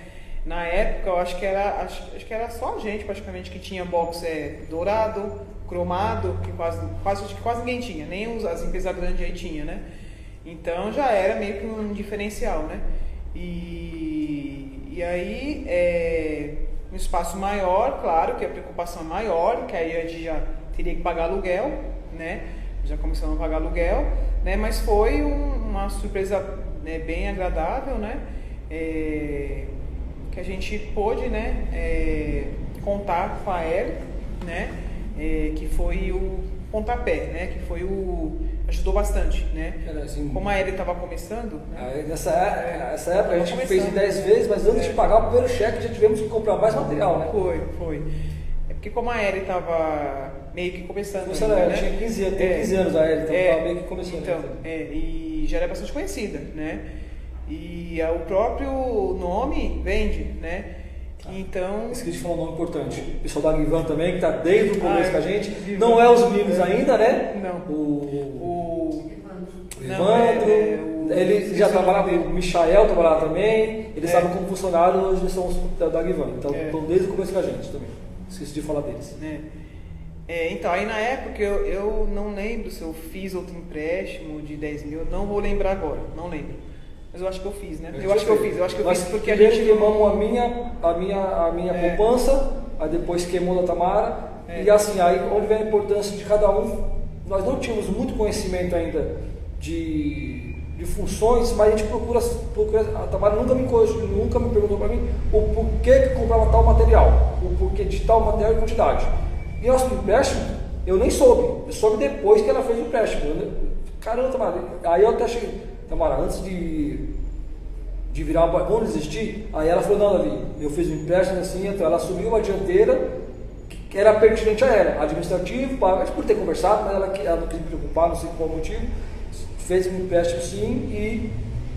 Na época, eu acho que era só a gente, praticamente, que tinha box dourado, cromado, que quase ninguém tinha, nem as empresas grandes aí tinha, né? Então já era meio que um diferencial, né? E aí, um espaço maior, claro, que a preocupação é maior, que aí a gente já teria que pagar aluguel, né? Já começamos a pagar aluguel, né? Mas foi uma surpresa, né, bem agradável, né? Que a gente pôde, né, contar com a Aéreo, né? Que foi o pontapé, né? Que foi ajudou bastante, né? Assim, como a Aéreo estava começando, né? Nessa época a gente fez em 10 vezes, mas antes de pagar o primeiro cheque já tivemos que comprar mais material, né? Foi. É porque como a Aéreo estava meio que começando ainda, né? Tinha 15 anos, tem 15 anos a Aéreo, então estava meio que começando. Então, e já era bastante conhecida, né? E o próprio nome vende, né? Então... Esqueci de falar um nome importante. O pessoal da Aguivan também, que está desde o começo com a gente. Aguivan. Não é os meninos ainda, né? Não. O Evandro, ele já trabalhava, o Michael trabalhava também. Eles estavam como funcionários, hoje eles são da Aguivan. Então estão desde o começo com a gente também. Esqueci de falar deles. Então, aí na época eu não lembro se eu fiz outro empréstimo de 10 mil, não vou lembrar agora, não lembro. Mas eu acho que eu fiz, né? Eu acho que eu fiz porque a gente queimamos a minha poupança, aí depois queimou da Tamara, e assim, aí onde vem a importância de cada um. Nós não tínhamos muito conhecimento ainda de funções, mas a gente procura a Tamara nunca me perguntou para mim o porquê que comprava tal material, o porquê de tal material e quantidade. E nosso empréstimo, eu nem soube, eu soube depois que ela fez o empréstimo. Caramba, Tamara, aí eu até cheguei, Tamara, antes de virar vamos desistir, aí ela falou, não, Davi, eu fiz um empréstimo assim, então ela assumiu uma dianteira que era pertinente a ela, administrativo, por ter conversado, mas ela não quis me preocupar, não sei qual motivo, fez um empréstimo sim e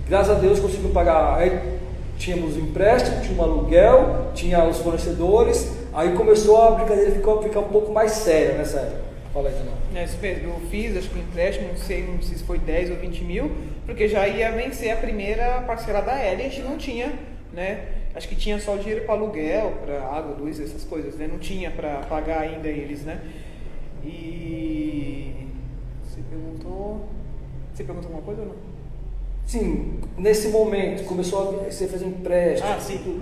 graças a Deus conseguiu pagar. Aí tínhamos o empréstimo, tinha um aluguel, tinha os fornecedores, aí começou a brincadeira ficar um pouco mais séria nessa época. Fala aí, Daniel. Isso mesmo, eu fiz, acho que o empréstimo, não sei se foi 10 ou 20 mil, porque já ia vencer a primeira parcela da L, a gente não tinha, né? Acho que tinha só o dinheiro para aluguel, para água, luz, essas coisas, né? Não tinha para pagar ainda eles, né? E você perguntou alguma coisa ou não? Sim, nesse momento você fez um empréstimo. Sim,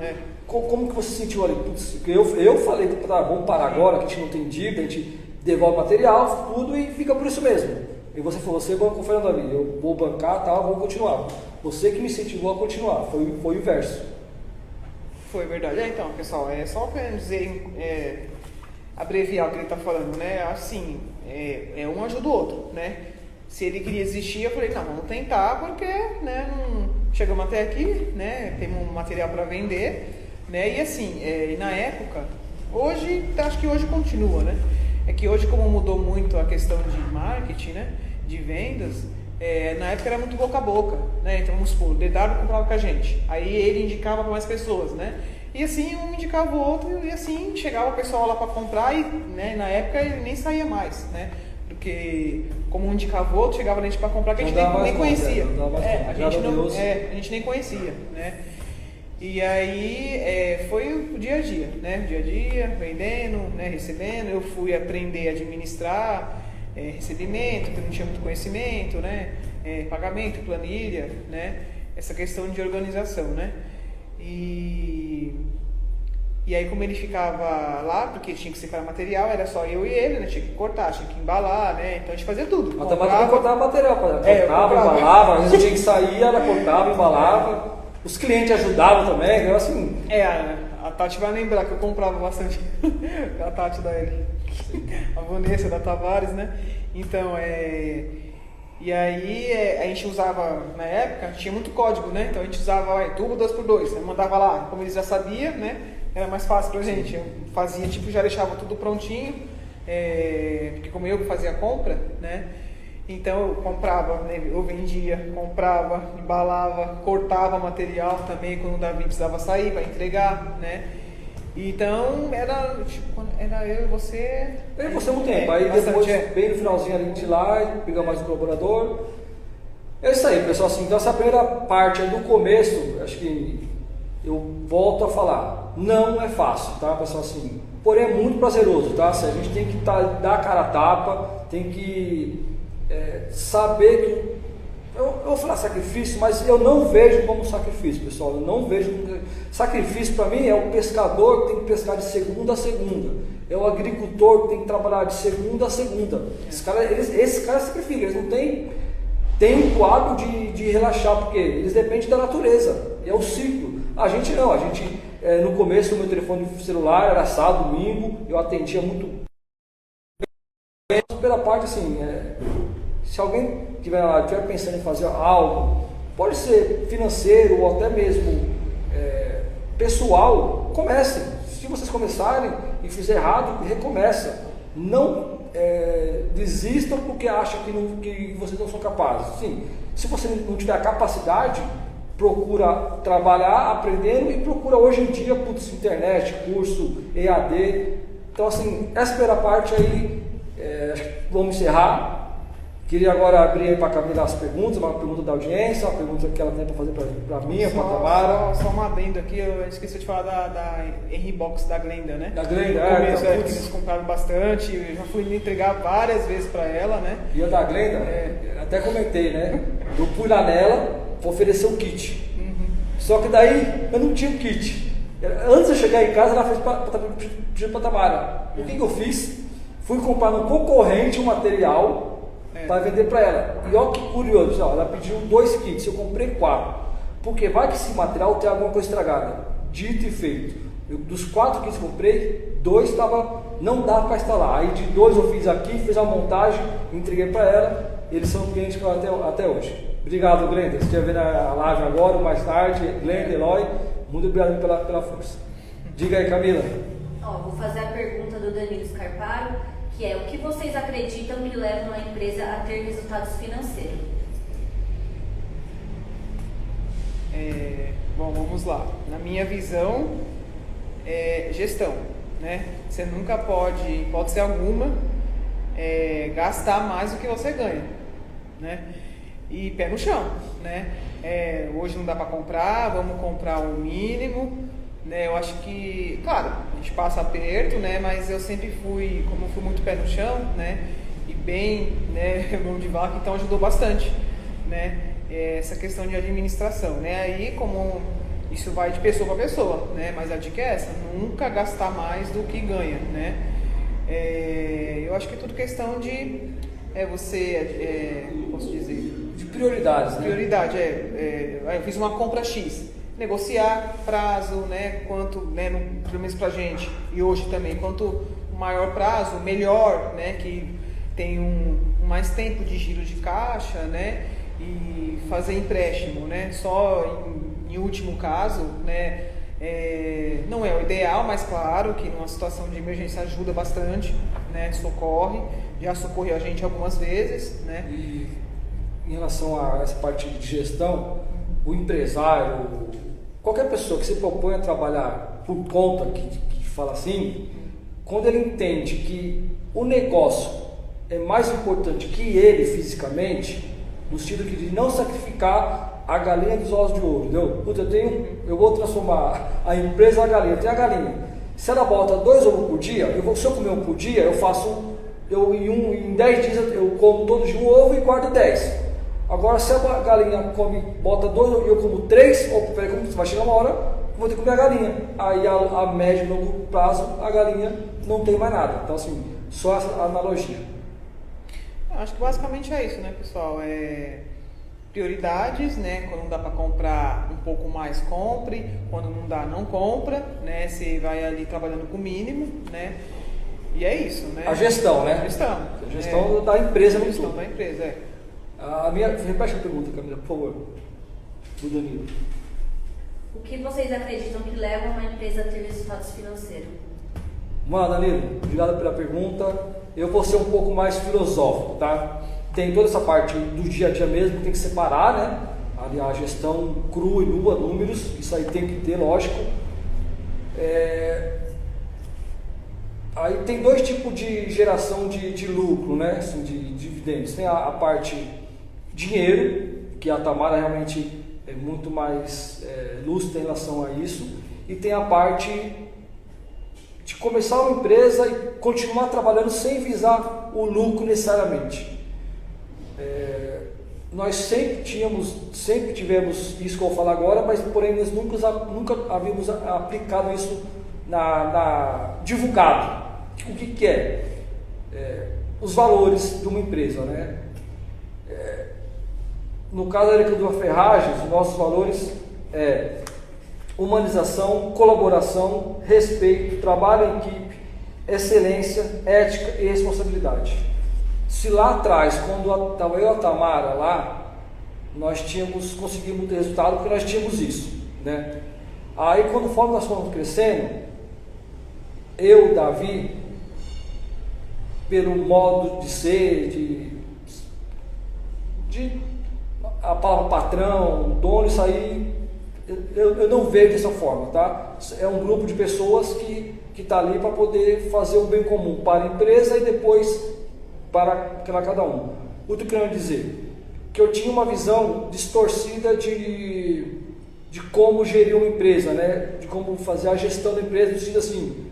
Como que você se sentiu ali? Putz, eu falei, vamos parar agora, que a gente não tem dívida, a gente devolve material, tudo e fica por isso mesmo. E você falou, você banca com o Fernando ali, eu vou bancar, tal, vou continuar. Você que me incentivou a continuar, foi o inverso. Foi verdade. Então, pessoal, só para dizer, abreviar o que ele está falando, né? Assim, um ajuda o outro, né? Se ele queria desistir, eu falei, não, vamos tentar, porque, né, não chegamos até aqui, né? Temos um material para vender, né? E assim, na época, acho que hoje continua, né? É que hoje, como mudou muito a questão de marketing, né? De vendas, na época era muito boca a boca, né? Então vamos supor, o DW comprava com a gente, aí ele indicava para mais pessoas, né? E assim um indicava o outro e assim chegava o pessoal lá para comprar e, né, na época ele nem saía mais, né? Porque como um indicava o outro, chegava a gente para comprar que a gente nem conhecia. A gente nem conhecia, né? E aí foi o dia a dia, né? Dia a dia, vendendo, né? Recebendo. Eu fui aprender a administrar recebimento, que eu não tinha muito conhecimento, né? Pagamento, planilha, né? Essa questão de organização, né? E aí como ele ficava lá, porque tinha que separar material, era só eu e ele, né? Tinha que cortar, tinha que embalar, né? Então a gente fazia tudo. Mas também cortava material, cortava, embalava, às vezes eu tinha que sair, ela cortava, embalava. Os clientes ajudavam também, eu assim... A Tati vai lembrar que eu comprava bastante. A Tati da L. A Vanessa da Tavares, né? Então, e aí a gente usava, na época, tinha muito código, né? Então a gente usava tubo 2x2, eu mandava lá, como eles já sabiam, né? Era mais fácil pra gente. Eu fazia, já deixava tudo prontinho, porque como eu fazia a compra, né? Então eu comprava, né? Eu vendia, comprava, embalava, cortava material também quando o Davi precisava sair para entregar, né? Então era eu e você. Eu e você muito tempo. Aí depois, bem no finalzinho ali de lá, pegar mais um colaborador. É isso aí, pessoal. Assim, então essa primeira parte aí do começo, acho que eu volto a falar, não é fácil, tá, pessoal? Assim, porém é muito prazeroso, tá? Assim, a gente tem que dar a cara a tapa, tem que saber que eu vou falar sacrifício, mas eu não vejo como sacrifício, pessoal. Eu não vejo como sacrifício. Para mim é o pescador que tem que pescar de segunda a segunda, é o agricultor que tem que trabalhar de segunda a segunda. Esses caras sacrificam, eles não têm tempo hábil de relaxar, porque eles dependem da natureza, é o ciclo. A gente não, a gente no começo o meu telefone celular era sábado, domingo, eu atendia muito. Pela parte assim, se alguém estiver pensando em fazer algo, pode ser financeiro ou até mesmo pessoal, comecem. Se vocês começarem e fizer errado, recomeça. Não desistam porque acham que vocês não são capazes. Sim, se você não tiver a capacidade, procura trabalhar aprendendo e procura hoje em dia, internet, curso, EAD. Então assim, essa primeira parte aí, vamos encerrar. Queria agora abrir para a Camila as perguntas, uma pergunta da audiência, uma pergunta que ela tem para fazer para mim, para a Tamara. Só uma adendo aqui, eu esqueci de falar da Henry Box da Glenda, né? Da Glenda, que eles compraram bastante, eu já fui me entregar várias vezes para ela, né? E a da Glenda, até comentei, né? Eu fui lá nela, oferecer o kit. Uhum. Só que daí eu não tinha o kit. Antes de eu chegar em casa, ela fez pedido para a Tamara. O que eu fiz? Fui comprar no concorrente um material para vender para ela. E olha que curioso, ela pediu 2 kits, eu comprei 4. Porque vai que esse material tem alguma coisa estragada. Dito e feito. Dos 4 kits que eu comprei, 2 não dava para instalar. Aí de 2 eu fiz aqui, fiz a montagem, entreguei para ela. Eles são clientes que eu até hoje. Obrigado, Glenda. Se estiver vendo a live agora ou mais tarde, Glenda, Eloy, muito obrigado pela força. Diga aí, Camila. Vou fazer a pergunta do Danilo Scarparo, que é: o que vocês acreditam que levam a empresa a ter resultados financeiros? Bom, vamos lá. Na minha visão, gestão, né? Você nunca pode, em hipótese alguma, gastar mais do que você ganha, né? E pé no chão, né? Hoje não dá para comprar, vamos comprar o mínimo. Eu acho que, claro, a gente passa aperto, né? Mas eu sempre fui muito pé no chão, né? E bem, né? Mão de vaca, então ajudou bastante, né? Essa questão de administração, né? Aí, como isso vai de pessoa para pessoa, né? Mas a dica é essa: nunca gastar mais do que ganha, né? Eu acho que é tudo questão de posso dizer, de prioridades, né? Prioridade, eu fiz uma compra X. Negociar prazo, né? Quanto, né? Pelo menos pra gente, e hoje também, quanto maior prazo, melhor, né? Que tem mais tempo de giro de caixa, né? E fazer empréstimo, né? Só em último caso, né? Não é o ideal, mas claro que numa situação de emergência ajuda bastante, né? Socorre, já socorreu a gente algumas vezes, né? em relação a essa parte de gestão, o empresário, qualquer pessoa que se propõe a trabalhar por conta, que fala assim, quando ele entende que o negócio é mais importante que ele fisicamente, no sentido de não sacrificar a galinha dos ovos de ouro, entendeu? Puta, eu vou transformar a empresa na galinha, tem a galinha. Se ela bota 2 ovos por dia, se eu comer um por dia, em 10 dias eu como todo dia um ovo e guardo 10. Agora, se a galinha bota 2 ovos e eu como 3, vai chegar uma hora, eu vou ter que comer a galinha. Aí a médio e longo prazo, a galinha não tem mais nada. Então, assim, só essa analogia. Acho que basicamente é isso, né, pessoal? Prioridades, né? Quando não dá para comprar um pouco mais, compre. Quando não dá, não compra, né? Você vai ali trabalhando com o mínimo, né? E é isso, né? A gestão, né? A gestão da empresa. A gestão da empresa, Repete a pergunta, Camila, por favor. Do Danilo. O que vocês acreditam que leva uma empresa a ter resultados financeiros? Mano, Danilo, obrigado pela pergunta. Eu vou ser um pouco mais filosófico, tá? Tem toda essa parte do dia a dia mesmo, tem que separar, né? Ali a gestão crua e nua, números, isso aí tem que ter, lógico. Aí tem 2 tipos de geração de lucro, né? Assim, de dividendos. Tem a parte dinheiro, que a Tamara realmente é muito mais lúcida em relação a isso, e tem a parte de começar uma empresa e continuar trabalhando sem visar o lucro necessariamente. Nós sempre tivemos isso que eu vou falar agora, mas porém nós nunca havíamos aplicado isso divulgado. O que é? Os valores de uma empresa, né? No caso da Aricanduva Ferragens, os nossos valores é humanização, colaboração, respeito, trabalho em equipe, excelência, ética e responsabilidade. Se lá atrás, quando estava eu e a Tamara lá, nós conseguimos ter resultado porque nós tínhamos isso, né? Aí conforme nós fomos crescendo, eu, Davi, pelo modo de ser, a palavra patrão, dono, isso aí eu não vejo dessa forma, tá? É um grupo de pessoas que está ali para poder fazer o bem comum para a empresa e depois para cada um. O que eu quero dizer? Que eu tinha uma visão distorcida de como gerir uma empresa, né? De como fazer a gestão da empresa, no sentido assim,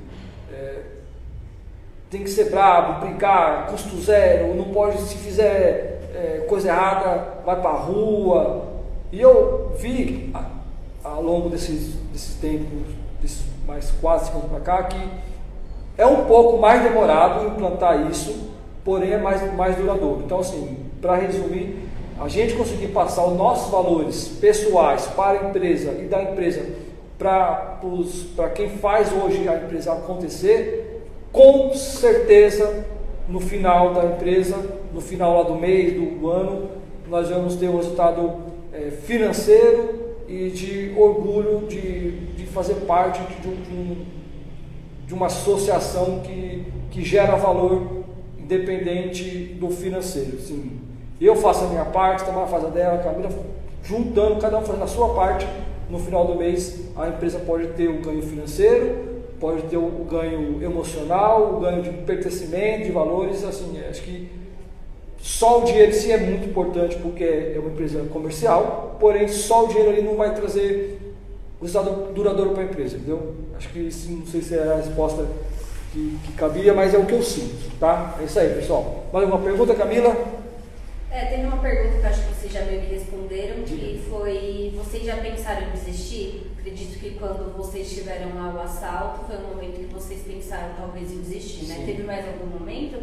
tem que ser bravo, brincar, custo zero, não pode, se fizer coisa errada, vai para a rua. E eu vi ao longo desses tempos, desses mais quase 5 anos para cá, que é um pouco mais demorado implantar isso, porém é mais duradouro. Então, assim, para resumir, a gente conseguir passar os nossos valores pessoais para a empresa e da empresa para quem faz hoje a empresa acontecer, com certeza no final da empresa, no final lá do mês, do ano, nós vamos ter um resultado financeiro e de orgulho de fazer parte de uma associação que gera valor independente do financeiro. Assim, eu faço a minha parte, a Tamara faz a dela, a Camila, juntando, cada um fazendo a sua parte, no final do mês a empresa pode ter o ganho financeiro, pode ter o ganho emocional, o ganho de pertencimento, de valores. Assim, acho que só o dinheiro sim é muito importante porque é uma empresa comercial, porém só o dinheiro ali não vai trazer o resultado duradouro para a empresa, entendeu? Acho que não sei se é a resposta que cabia, mas é o que eu sinto, tá? É isso aí, pessoal. Mais alguma pergunta, Camila? Teve uma pergunta que eu acho que vocês já meio que responderam, que foi: vocês já pensaram em desistir? Acredito que quando vocês tiveram lá o assalto, foi um momento que vocês pensaram talvez em desistir, né? Teve mais algum momento?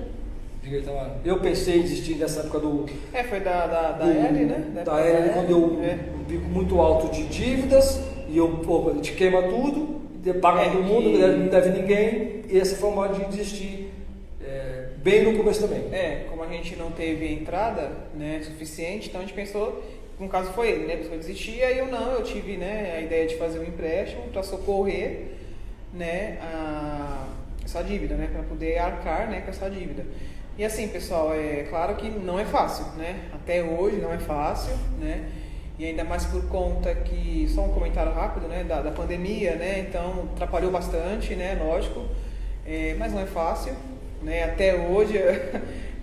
Diga aí, Tamara. Eu pensei em desistir nessa época do... foi da L, né? Da L, quando eu um pico muito alto de dívidas, e a gente queima tudo, paga todo mundo, não deve ninguém, e essa foi uma de desistir bem no começo também. Como a gente não teve entrada, né, suficiente, então a gente pensou, no caso foi ele, né, porque eu desisti, aí eu tive, né, a ideia de fazer um empréstimo para socorrer, né, essa dívida, né, para poder arcar, né, com essa dívida. E assim, pessoal, é claro que não é fácil, né? Até hoje não é fácil, né? E ainda mais por conta que, só um comentário rápido, né, da pandemia, né? Então, atrapalhou bastante, né? Lógico, mas não é fácil, né? Até hoje,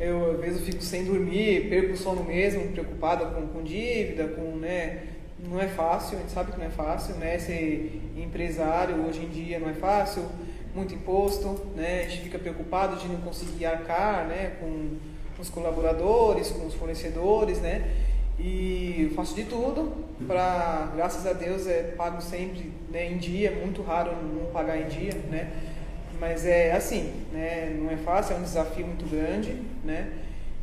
eu às vezes fico sem dormir, perco o sono mesmo, preocupada com dívida, né? Não é fácil, a gente sabe que não é fácil, né? Ser empresário hoje em dia não é fácil, muito imposto, né? A gente fica preocupado de não conseguir arcar, né? Com os colaboradores, com os fornecedores, né? E eu faço de tudo para, graças a Deus, pago sempre, né, em dia, muito raro não pagar em dia, né? Mas é assim, né? Não é fácil, é um desafio muito grande, né?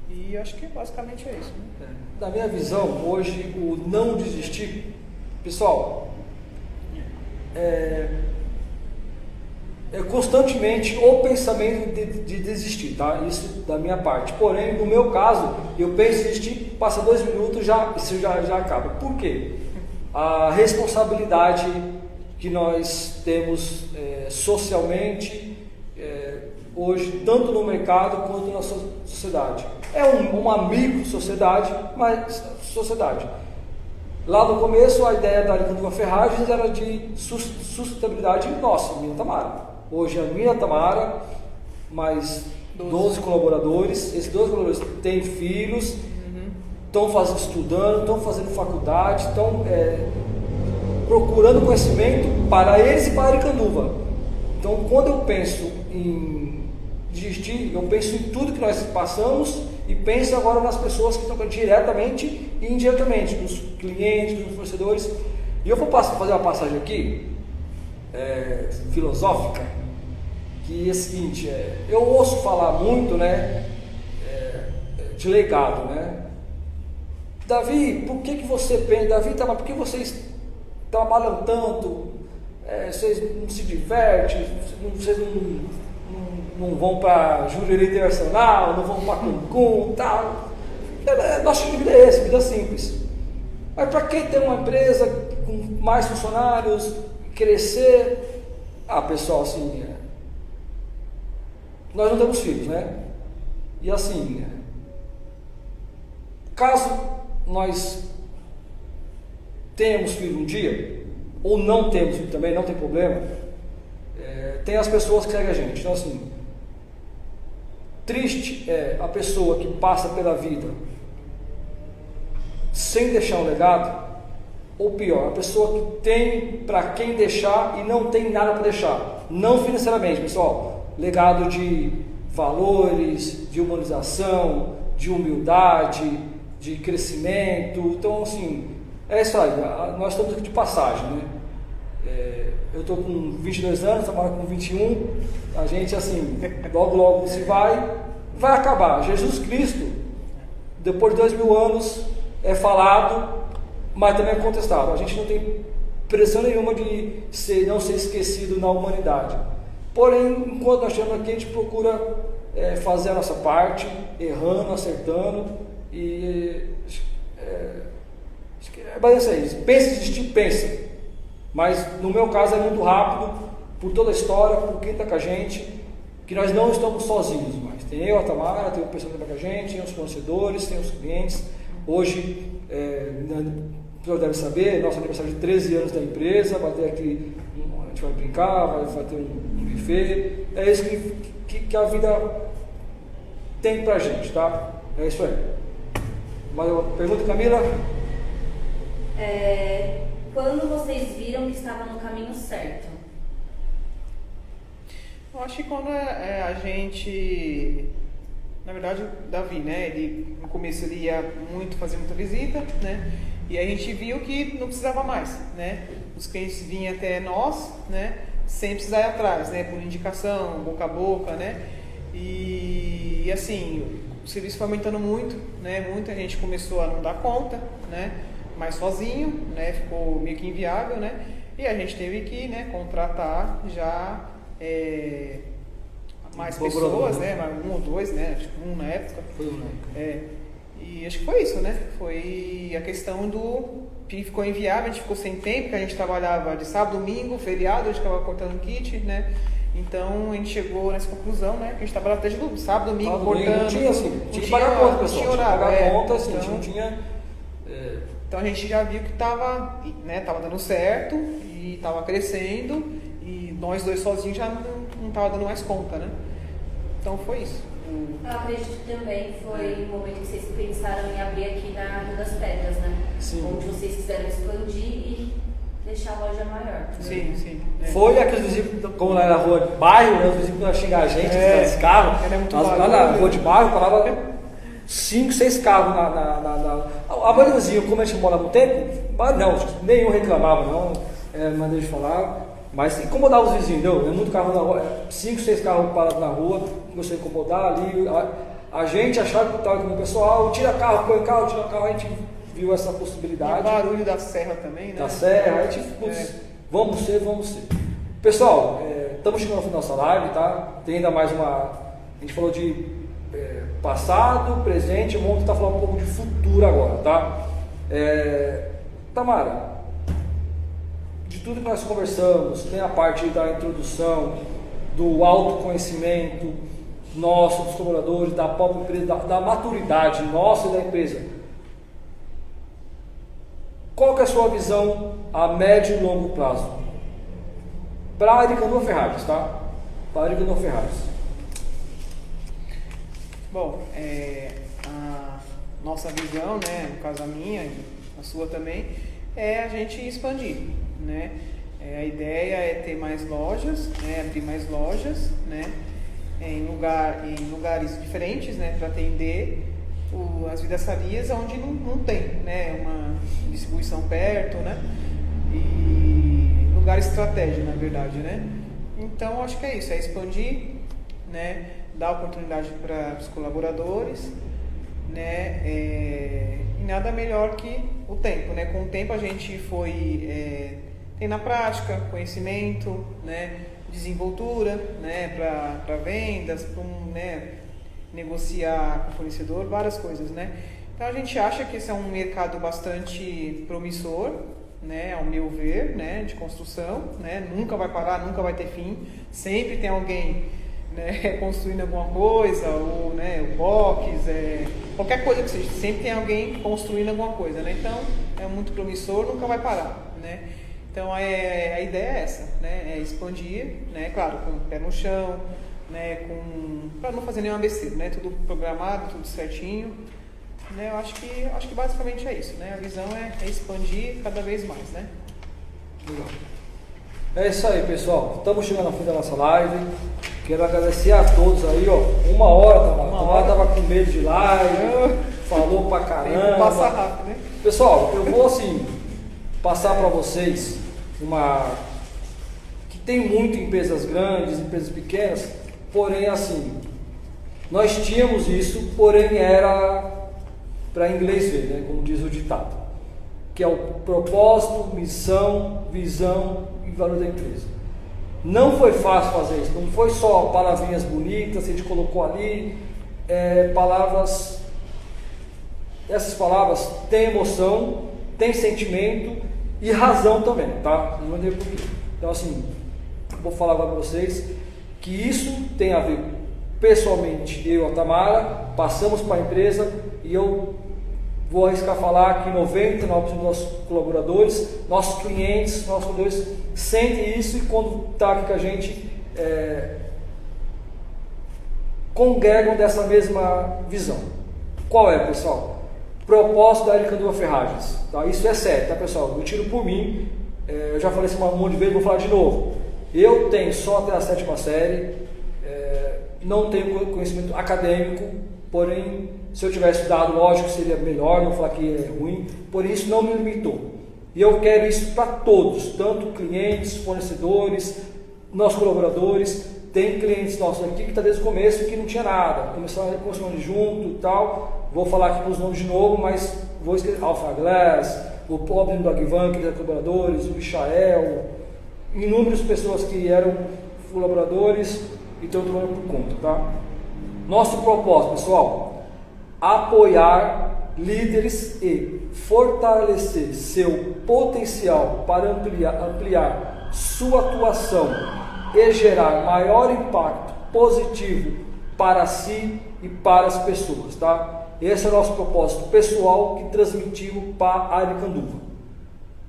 E acho que basicamente é isso, né? Na minha visão, hoje, o não desistir, pessoal, é constantemente o pensamento de desistir, tá? Isso da minha parte. Porém, no meu caso, eu penso em desistir, passa 2 minutos, isso já acaba. Por quê? A responsabilidade que nós temos socialmente, hoje, tanto no mercado quanto na sociedade. É uma micro-sociedade, mas sociedade. Lá no começo, a ideia da Aricanduva Ferragens era de sustentabilidade nossa, Mina Tamara. Hoje a Mina Tamara, mais 12 colaboradores. Esses 12 colaboradores têm filhos, estão estudando, estão fazendo faculdade, estão procurando conhecimento para eles e para a Aricanduva. Então, quando eu penso em desistir, eu penso em tudo que nós passamos e penso agora nas pessoas que estão diretamente e indiretamente, nos clientes, nos fornecedores. E eu vou fazer uma passagem aqui, filosófica, que é a seguinte, eu ouço falar muito, né, de legado, né? Davi, por que você pensa, Davi, mas por que vocês trabalham tanto, vocês não se divertem, vocês não vão para Jurerê Internacional, não vão para Cancún, tal. Nosso estilo de vida é esse, vida simples. Mas para quem tem uma empresa com mais funcionários, crescer, pessoal, assim, nós não temos filhos, né? E assim, caso nós tenhamos filho um dia, ou não temos filho também, não tem problema, tem as pessoas que seguem a gente. Então assim, triste é a pessoa que passa pela vida sem deixar um legado, ou pior, a pessoa que tem para quem deixar e não tem nada para deixar, não financeiramente, pessoal, legado de valores, de humanização, de humildade, de crescimento. Então assim, é isso aí, nós estamos aqui de passagem, né? Eu estou com 22 anos, trabalho com 21, a gente assim, logo se vai acabar. Jesus Cristo, depois de 2000 anos, é falado, mas também é contestado. A gente não tem pressão nenhuma de não ser esquecido na humanidade. Porém, enquanto nós estamos aqui, a gente procura fazer a nossa parte, errando, acertando, e mas é isso aí. Pensa em desistir, pensa. Mas no meu caso é muito rápido, por toda a história, por quem está com a gente, que nós não estamos sozinhos mais. Tem eu, a Tamara, tem o pessoal que está com a gente, tem os fornecedores, tem os clientes. Hoje, o senhor deve saber, nosso aniversário de 13 anos da empresa, vai ter aqui, a gente vai brincar, vai ter um buffet. É isso que a vida tem pra gente, tá? É isso aí. Mais uma pergunta, Camila? Quando vocês viram que estava no caminho certo? Eu acho que quando a gente, na verdade, o Davi, né, ele no começo ele ia fazer muita visita, né, e a gente viu que não precisava mais, né, os clientes vinham até nós, né, sem precisar ir atrás, né, por indicação, boca a boca, né, e assim, o serviço foi aumentando muito, né, muita gente começou a não dar conta, né, mais sozinho, né, ficou meio que inviável, né, e a gente teve que, né, contratar já mais pessoas, né, um ou dois, né, acho que um na época. Foi um, né? E acho que foi isso, né, foi a questão ficou inviável, a gente ficou sem tempo, porque a gente trabalhava de sábado, domingo, feriado, a gente ficava cortando kit, né? Então a gente chegou nessa conclusão, né? Que a gente trabalhava até de sábado, domingo, cortando. Não tinha assim, tinha que pagar conta, pessoal. Tinha horário, tinha que pagar conta, assim, então, não tinha. Então a gente já viu que tava dando certo e tava crescendo, e nós dois sozinhos já não tava dando mais conta, né? Então foi isso. Eu acredito que também foi o momento que vocês pensaram em abrir aqui na Rio das Pedras, né? Sim. Onde vocês quiseram expandir e deixar a loja maior. Sim, sim. Foi aqueles vizinhos, como lá na rua de bairro, né? Os vizinhos iam xingar a gente, os carros. Era muito lá na rua de bairro, parava 5, 6 carros A maioria, como a gente morava no tempo, mas não, nenhum reclamava, não, maneira de falar. Mas incomodava os vizinhos, entendeu? É muito carro na rua, 5, 6 carros parados na rua, começou a incomodar ali. A gente achava que estava com o pessoal, tira carro, põe carro, tira carro, a gente viu essa possibilidade. E o barulho da serra também, né? Da serra, a gente, putz, vamos ser. Pessoal, estamos chegando ao fim da nossa live, tá? Tem ainda mais uma. A gente falou de passado, presente, vamos tentar falar um pouco de futuro agora, tá? Tamara, de tudo que nós conversamos, tem a parte da introdução, do autoconhecimento nosso, dos colaboradores, da própria empresa, da maturidade nossa e da empresa. Qual que é a sua visão a médio e longo prazo? Para a Aricanduva Ferragens, tá? Para a Aricanduva Ferragens. Bom, a nossa visão, né, no caso a minha e a sua também, é a gente expandir, né? A ideia é ter mais lojas, né, abrir mais lojas, né, em lugares diferentes, né, para atender as vidraçarias onde não tem, né, uma distribuição perto, né, e lugar estratégico, na verdade, né. Então acho que é isso, é expandir, né, dar oportunidade para os colaboradores, né, e nada melhor que o tempo, né. Com o tempo a gente foi tem na prática conhecimento, né, desenvoltura, né, para vendas, né, negociar com o fornecedor, várias coisas, né. Então a gente acha que esse é um mercado bastante promissor, né, ao meu ver, né, de construção, né, nunca vai parar, nunca vai ter fim, sempre tem alguém, né, construindo alguma coisa, ou, né, o box, qualquer coisa que seja, sempre tem alguém construindo alguma coisa, né, então é muito promissor, nunca vai parar, né. Então a ideia é essa, né, é expandir, né, claro, com o pé no chão, né, para não fazer nenhuma besteira, né, tudo programado, tudo certinho, né, eu acho que basicamente é isso, né, a visão é expandir cada vez mais, né. Legal. É isso aí, pessoal, estamos chegando ao fim da nossa live, quero agradecer a todos aí, ó, 1 hora, Tamara estava com medo de live, falou pra caramba. Passa rápido, né. Pessoal, eu vou assim, passar para vocês que tem muito empresas grandes, empresas pequenas, porém assim, nós tínhamos isso, porém era para inglês ver, né, como diz o ditado, que é o propósito, missão, visão e valor da empresa. Não foi fácil fazer isso, não foi só palavrinhas bonitas, a gente colocou ali, palavras, essas palavras têm emoção, têm sentimento e razão também, tá? Não entendo por quê. Então assim, vou falar agora para vocês que isso tem a ver pessoalmente, eu e a Tamara, passamos para a empresa e eu vou arriscar falar que 99% dos nossos colaboradores, nossos clientes, nossos colaboradores sentem isso e quando está aqui com a gente congregam dessa mesma visão. Qual é, pessoal? Propósito da Aricanduva Ferragens, tá? Isso é sério, tá, pessoal? Eu tiro por mim, eu já falei isso um monte de vezes, vou falar de novo. Eu tenho só até a 7ª série, não tenho conhecimento acadêmico, porém, se eu tivesse estudado, lógico, seria melhor, não falar que é ruim, por isso não me limitou. E eu quero isso para todos, tanto clientes, fornecedores, nossos colaboradores. Tem clientes nossos aqui que está desde o começo que não tinha nada, começaram a construir junto e tal. Vou falar aqui os nomes de novo, mas vou escrever Alpha Glass, o pobre do Agvan, que é colaboradores, o Michael, inúmeras pessoas que eram colaboradores e estão trabalhando por conta, tá? Nosso propósito, pessoal, apoiar líderes e fortalecer seu potencial para ampliar sua atuação e gerar maior impacto positivo para si e para as pessoas, tá? Esse é o nosso propósito pessoal que transmitimos para a Aricanduva.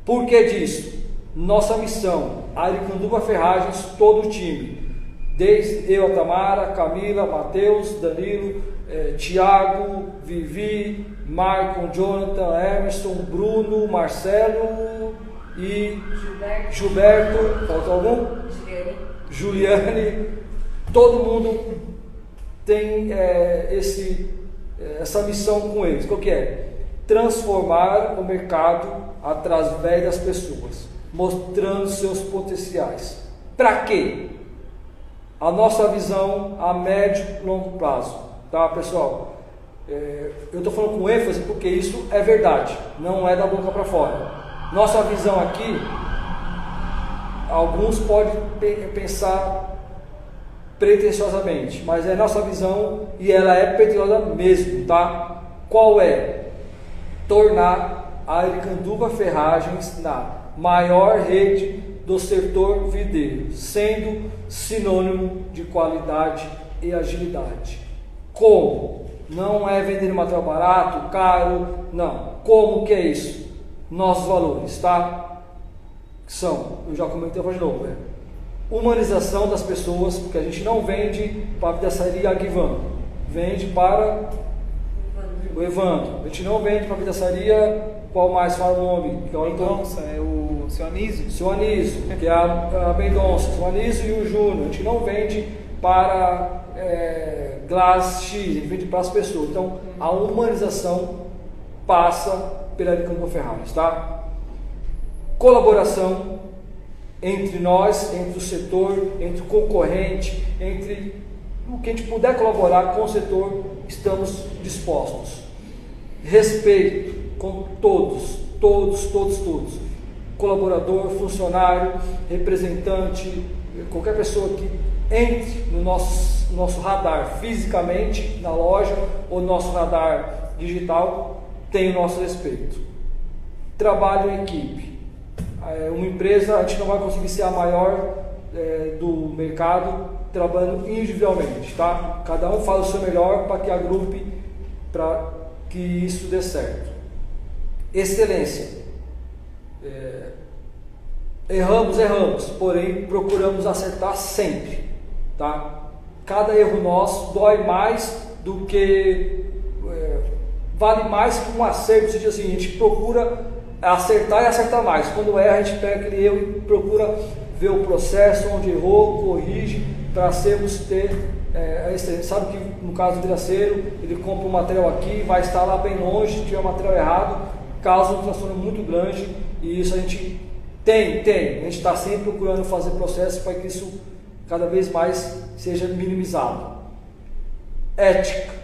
Por que disso? Nossa missão, Aricanduva Ferragens, todo o time, desde eu, a Tamara, Camila, Matheus, Danilo, Tiago, Vivi, Marcon, Jonathan, Emerson, Bruno, Marcelo e Gilberto, falta algum? Juliane, todo mundo tem essa missão com eles. Qual que é? Transformar o mercado através das pessoas, mostrando seus potenciais. Para quê? A nossa visão a médio e longo prazo, tá, pessoal? Eu estou falando com ênfase porque isso é verdade, não é da boca para fora. Nossa visão aqui, alguns podem pensar pretensiosamente, mas é nossa visão e ela é pretensiosa mesmo, tá? Qual é? Tornar a Aricanduva Ferragens na maior rede do setor videiro, sendo sinônimo de qualidade e agilidade. Como? Não é vender material barato, caro, não. Como que é isso? Nossos valores, tá? São, eu já comentei de novo, humanização das pessoas, porque a gente não vende para a pedaçaria Aguivan, vende para o Evandro. A gente não vende para a pedaçaria, qual mais fala o nome? Que é o Mendonça, é o seu Anísio. Seu Anísio, que é a Mendonça, o Anísio e o Júnior. A gente não vende para Glass X, a gente vende para as pessoas. Então, a humanização passa pela Aricanduva Ferragens, tá? Colaboração entre nós, entre o setor, entre o concorrente, entre o que a gente puder colaborar com o setor, estamos dispostos. Respeito com todos, colaborador, funcionário, representante, qualquer pessoa que entre no nosso radar fisicamente na loja ou no nosso radar digital tem o nosso respeito. Trabalho em equipe. Uma empresa, a gente não vai conseguir ser a maior do mercado trabalhando individualmente, tá? Cada um faz o seu melhor para que agrupe, para que isso dê certo. Excelência. Erramos, porém procuramos acertar sempre, tá? Cada erro nosso dói mais do que vale mais que um acerto. Ou seja, assim, a gente procura acertar e acertar mais. Quando erra, a gente pega aquele erro e procura ver o processo onde errou, corrige, para sermos ter a excelência. Sabe que no caso do vidraceiro, ele compra um material aqui, vai estar lá bem longe, se tiver um material errado, causa um transtorno muito grande, e isso a gente a gente está sempre procurando fazer processos para que isso cada vez mais seja minimizado. Ética,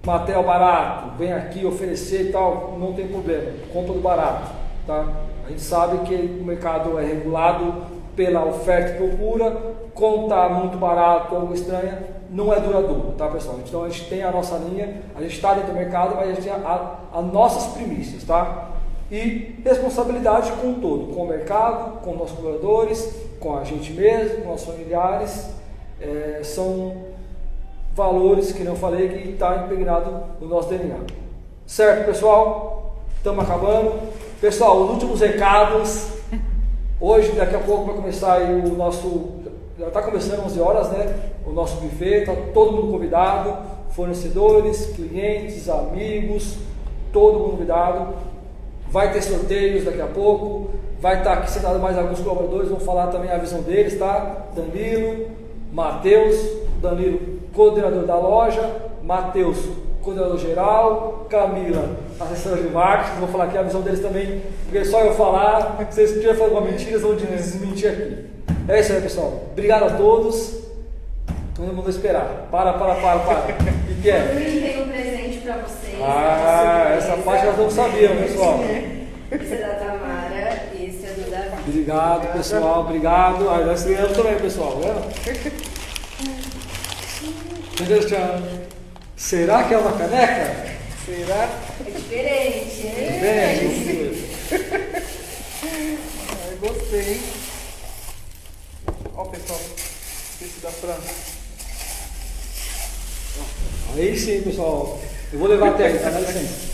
material barato, vem aqui oferecer e tal, não tem problema, compra do barato, tá? A gente sabe que o mercado é regulado pela oferta e procura, como está muito barato, algo estranha, não é duradouro, tá, pessoal? Então a gente tem a nossa linha, a gente está dentro do mercado, mas a gente tem as nossas primícias, tá? E responsabilidade com o todo, com o mercado, com nossos colaboradores, com a gente mesmo, com nossos familiares, são valores que não falei que está impregnado no nosso DNA. Certo, pessoal? Estamos acabando. Pessoal, os últimos recados. Hoje, daqui a pouco vai começar aí o nosso... Já está começando 11 horas, né? O nosso buffet, está todo mundo convidado. Fornecedores, clientes, amigos, todo mundo convidado. Vai ter sorteios daqui a pouco. Vai estar aqui sentado mais alguns colaboradores, vão falar também a visão deles, tá? Danilo, Matheus, Danilo, coordenador da loja, Matheus, coordenador geral, Camila, assessora de marketing, vou falar aqui a visão deles também, porque só eu falar, se vocês estiverem falando uma mentira, eles vão desmentir aqui. É isso aí, pessoal. Obrigado a todos. Todo mundo vai esperar. Para. O que é? Tem um presente para vocês. Essa parte nós não sabíamos, pessoal. Esse é da Tamara e esse é do Davi. Obrigado, pessoal. Obrigado. Nós ganhamos também, pessoal. Tchau. Será que é uma caneca? Será? É diferente, hein? Bem, Ai, gostei, hein? Ó, pessoal, esse da França. aí sim, pessoal. Eu vou levar até aí, tá? Dá licença.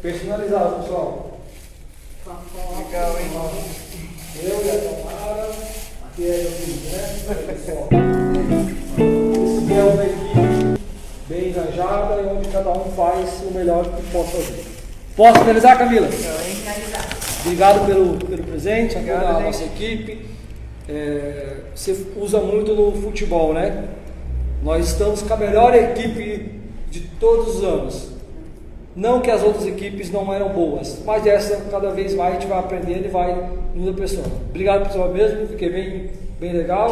Personalizado, pessoal. Legal, hein? Eu e a Tamara, aqui é meu filho, né? Pessoal. Esse é uma equipe bem engajada e onde cada um faz o melhor que pode fazer. Posso finalizar, Camila? Finalizar. Obrigado pelo presente, a Obrigado, toda a gente. nossa equipe. Você usa muito no futebol, né? Nós estamos com a melhor equipe de todos os anos. Não que as outras equipes não eram boas, mas essa cada vez mais a gente vai aprendendo e vai indo a pessoa. Obrigado, pessoal, mesmo, fiquei bem legal.